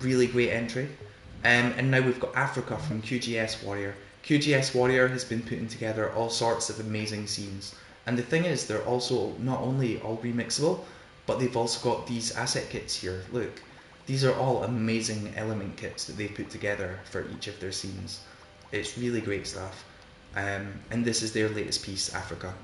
Really great entry. And now we've got Africa from QGS Warrior. QGS Warrior has been putting together all sorts of amazing scenes. And the thing is, they're also not only all remixable, but they've also got these asset kits here. Look, these are all amazing element kits that they've put together for each of their scenes. It's really great stuff. And this is their latest piece, Africa.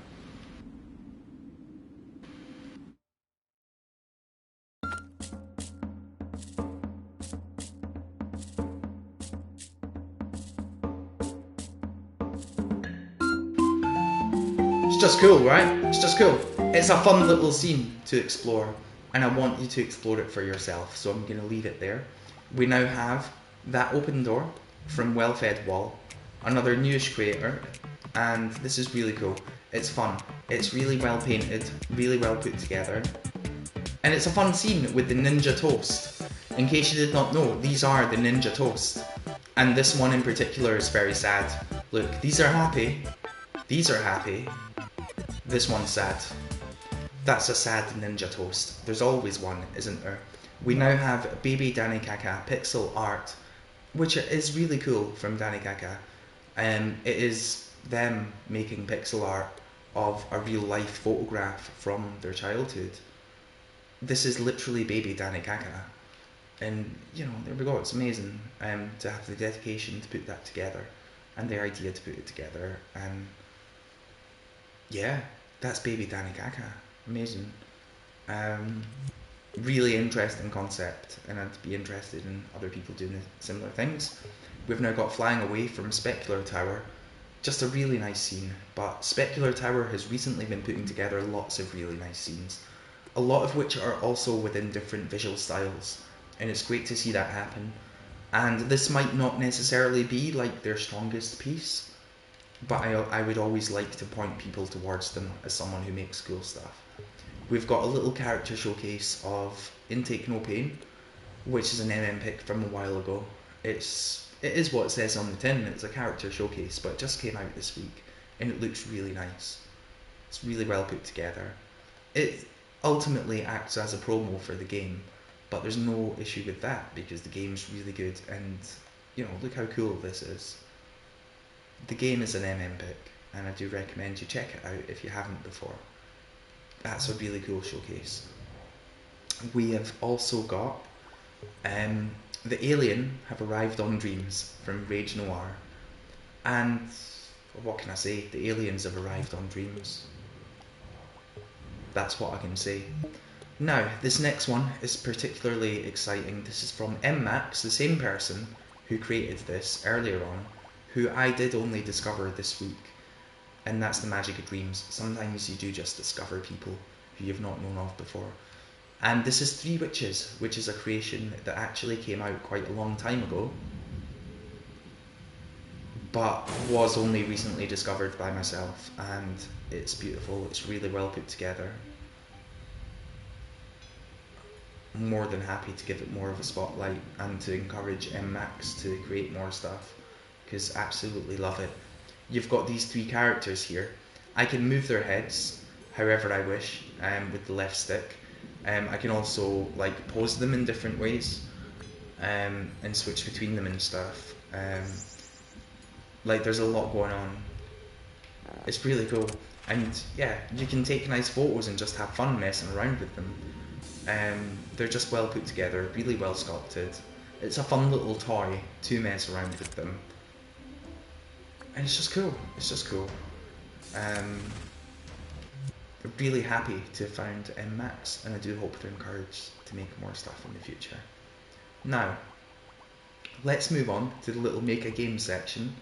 It's just cool, right? It's just cool. It's a fun little scene to explore, and I want you to explore it for yourself, so I'm going to leave it there. We now have That Open Door from Well-Fed Wall, another newish creator, and this is really cool. It's fun. It's really well painted, really well put together, and it's a fun scene with the Ninja Toast. In case you did not know, these are the Ninja Toast, and this one in particular is very sad. Look, these are happy. These are happy. This one's sad. That's a sad Ninja Toast. There's always one, isn't there? We now have Baby Danny Kaka pixel art, which is really cool from Danny Kaka. It is them making pixel art of a real life photograph from their childhood. This is literally Baby Danny Kaka. And, you know, there we go, it's amazing to have the dedication to put that together, and the idea to put it together, and yeah, that's Baby Danny Kaka. Amazing. Really interesting concept, and I'd be interested in other people doing similar things. We've now got Flying Away from Specular Tower. Just a really nice scene, but Specular Tower has recently been putting together lots of really nice scenes, a lot of which are also within different visual styles, and it's great to see that happen. And this might not necessarily be like their strongest piece, but I would always like to point people towards them as someone who makes cool stuff. We've got a little character showcase of Intake No Pain, which is an MM pick from a while ago. It is what it says on the tin, it's a character showcase, but it just came out this week, and it looks really nice. It's really well put together. It ultimately acts as a promo for the game, but there's no issue with that, because the game's really good, and, you know, look how cool this is. The game is an MM pick, and I do recommend you check it out if you haven't before. That's a really cool showcase. We have also got The Alien have arrived on Dreams from Rage Noir, and what can I say? The aliens have arrived on Dreams. That's what I can say. Now, this next one is particularly exciting. This is from MMax, the same person who created this earlier on, who I did only discover this week, and that's the magic of dreams. Sometimes you do just discover people who you've not known of before. And this is Three Witches, which is a creation that actually came out quite a long time ago, but was only recently discovered by myself, and it's beautiful. It's really well put together. I'm more than happy to give it more of a spotlight and to encourage MMax to create more stuff, because absolutely love it. You've got these three characters here. I can move their heads however I wish with the left stick. I can also like pose them in different ways and switch between them and stuff. Like there's a lot going on. It's really cool, and yeah, you can take nice photos and just have fun messing around with them. They're just well put together, really well sculpted. It's a fun little toy to mess around with them, and it's just cool. It's just cool. Really happy to have found MMax, and I do hope they're encouraged to make more stuff in the future. Now, let's move on to the little make a game section.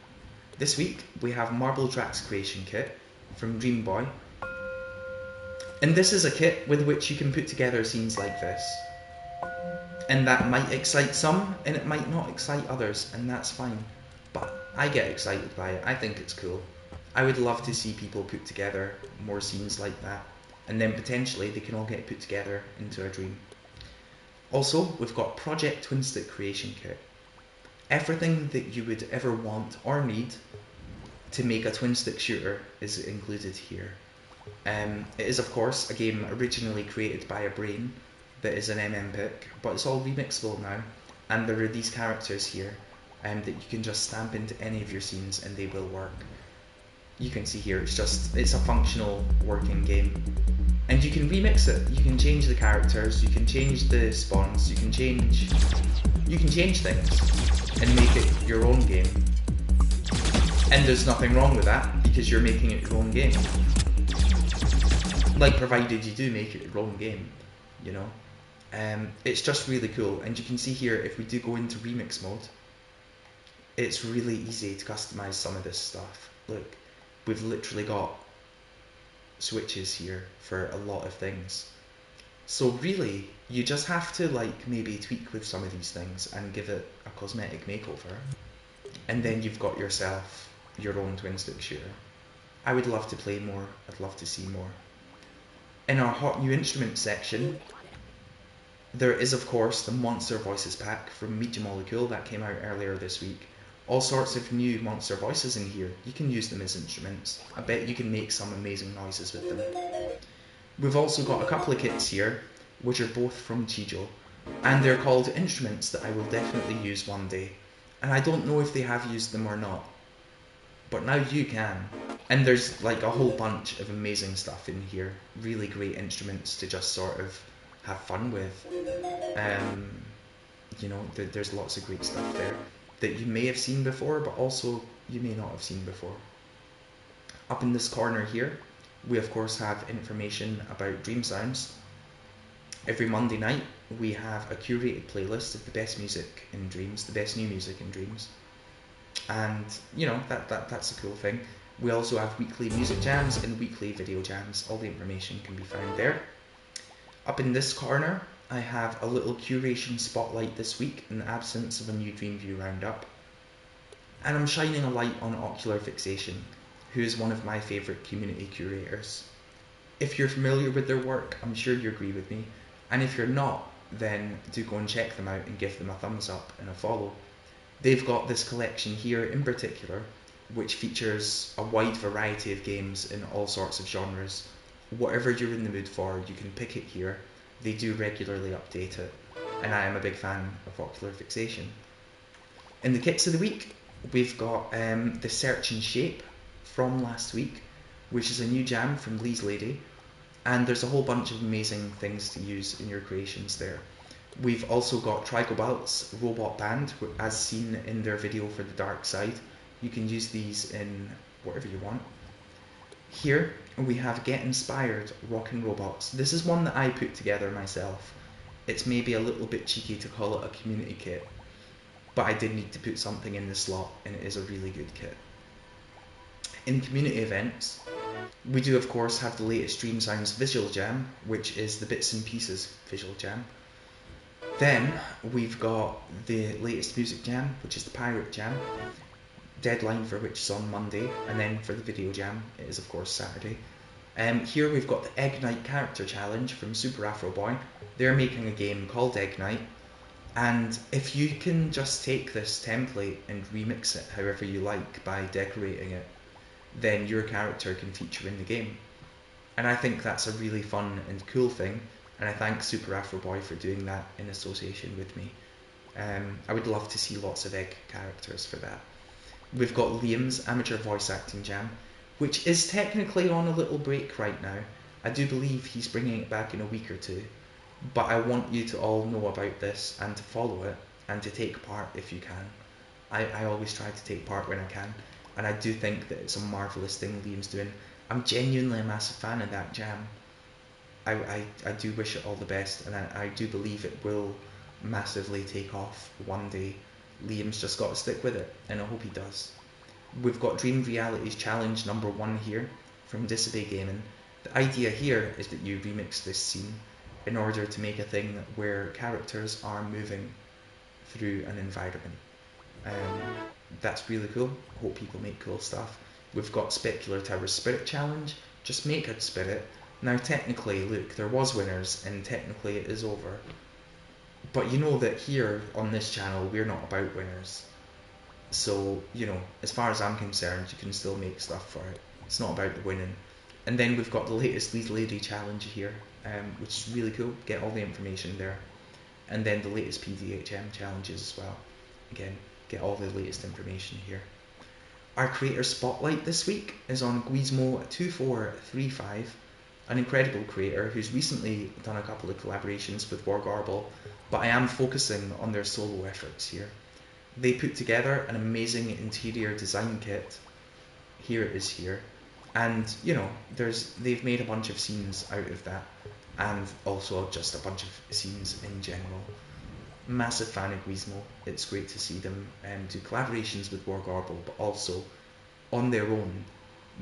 This week we have Marble Tracks Creation Kit from Dream Boy. And this is a kit with which you can put together scenes like this. And that might excite some, and it might not excite others, and that's fine. But I get excited by it. I think it's cool. I would love to see people put together more scenes like that, and then potentially they can all get put together into a dream. Also, we've got Project Twin Stick Creation Kit. Everything that you would ever want or need to make a twin stick shooter is included here. It is of course a game originally created by a brain that is an MM pick, but it's all remixable now, and there are these characters here that you can just stamp into any of your scenes and they will work. You can see here it's a functional working game, and you can remix it. You can change the characters, you can change the spawns, you can change things and make it your own game. And there's nothing wrong with that because you're making it your own game. Like, provided you do make it your own game, you know. It's just really cool, and you can see here if we do go into remix mode, it's really easy to customize some of this stuff. Look, we've literally got switches here for a lot of things. So really, you just have to like maybe tweak with some of these things and give it a cosmetic makeover, and then you've got yourself your own twin stick shooter. I would love to play more. I'd love to see more. In our hot new instruments section, there is of course the Monster Voices pack from Media Molecule that came out earlier this week. All sorts of new monster voices in here. You can use them as instruments. I bet you can make some amazing noises with them. We've also got a couple of kits here, which are both from Chijo, and they're called instruments that I will definitely use one day. And I don't know if they have used them or not, but now you can. And there's like a whole bunch of amazing stuff in here. Really great instruments to just sort of have fun with. You know, there's lots of great stuff there that you may have seen before, but also you may not have seen before. Up in this corner here, we of course have information about Dream Sounds. Every Monday night we have a curated playlist of the best music in Dreams, the best new music in Dreams. And you know, that's a cool thing. We also have weekly music jams and weekly video jams. All the information can be found there. Up in this corner, I have a little curation spotlight this week in the absence of a new Dreamview roundup. And I'm shining a light on Ocular Fixation, who is one of my favourite community curators. If you're familiar with their work, I'm sure you agree with me. And if you're not, then do go and check them out and give them a thumbs up and a follow. They've got this collection here in particular, which features a wide variety of games in all sorts of genres. Whatever you're in the mood for, you can pick it here. They do regularly update it, and I am a big fan of Ocular Fixation. In the kits of the week, we've got the Search and Shape from last week, which is a new jam from Lee's Lady, and there's a whole bunch of amazing things to use in your creations there. We've also got Tricobalt's Robot Band, as seen in their video for the Darkseid. You can use these in whatever you want. Here we have Get Inspired Rockin' Robots. This is one that I put together myself. It's maybe a little bit cheeky to call it a community kit, but I did need to put something in the slot, and it is a really good kit. In community events, we do of course have the latest Dream Sounds visual jam, which is the Bits and Pieces visual jam. Then we've got the latest music jam, which is the Pirate Jam, deadline for which is on Monday, and then for the video jam it is of course Saturday. Here we've got the Egg Night character challenge from Super Afro Boy. They're making a game called Egg Night, and if you can just take this template and remix it however you like by decorating it, then your character can feature in the game. And I think that's a really fun and cool thing, and I thank Super Afro Boy for doing that in association with me. I would love to see lots of egg characters for that. We've got Liam's amateur voice acting jam, which is technically on a little break right now. I do believe he's bringing it back in a week or two, but I want you to all know about this and to follow it and to take part if you can. I always try to take part when I can, and I do think that it's a marvellous thing Liam's doing. I'm genuinely a massive fan of that jam. I do wish it all the best, and I do believe it will massively take off one day. Liam's just got to stick with it, and I hope he does. We've got Dream Realities Challenge number 1 here from Disobey Gaming, the idea here is that you remix this scene in order to make a thing where characters are moving through an environment. That's really cool. Hope people make cool stuff. We've got Specular Tower's Spirit Challenge. Just make a spirit. Now technically, look, there was winners and technically it is over. But you know that here on this channel, we're not about winners. So, you know, as far as I'm concerned, you can still make stuff for it. It's not about the winning. And then we've got the latest Lead Lady challenge here, which is really cool. Get all the information there. And then the latest PDHM challenges as well. Again, get all the latest information here. Our creator spotlight this week is on Guizmo2435, an incredible creator who's recently done a couple of collaborations with Roboball, but I am focusing on their solo efforts here. They put together an amazing interior design kit. Here it is here. And, you know, they've made a bunch of scenes out of that, and also just a bunch of scenes in general. Massive fan of Guizmo. It's great to see them do collaborations with Roboball, but also on their own,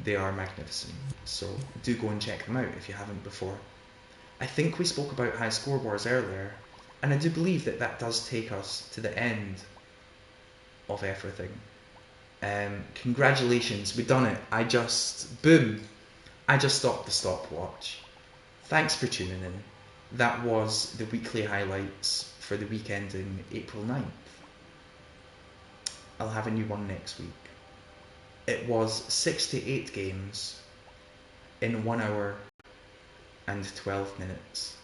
they are magnificent. So do go and check them out if you haven't before. I think we spoke about High Score Wars earlier, and I do believe that that does take us to the end of everything. Congratulations, we've done it. Boom, I just stopped the stopwatch. Thanks for tuning in. That was the weekly highlights for the week ending April 9th. I'll have a new one next week. It was 68 games in 1 hour and 12 minutes.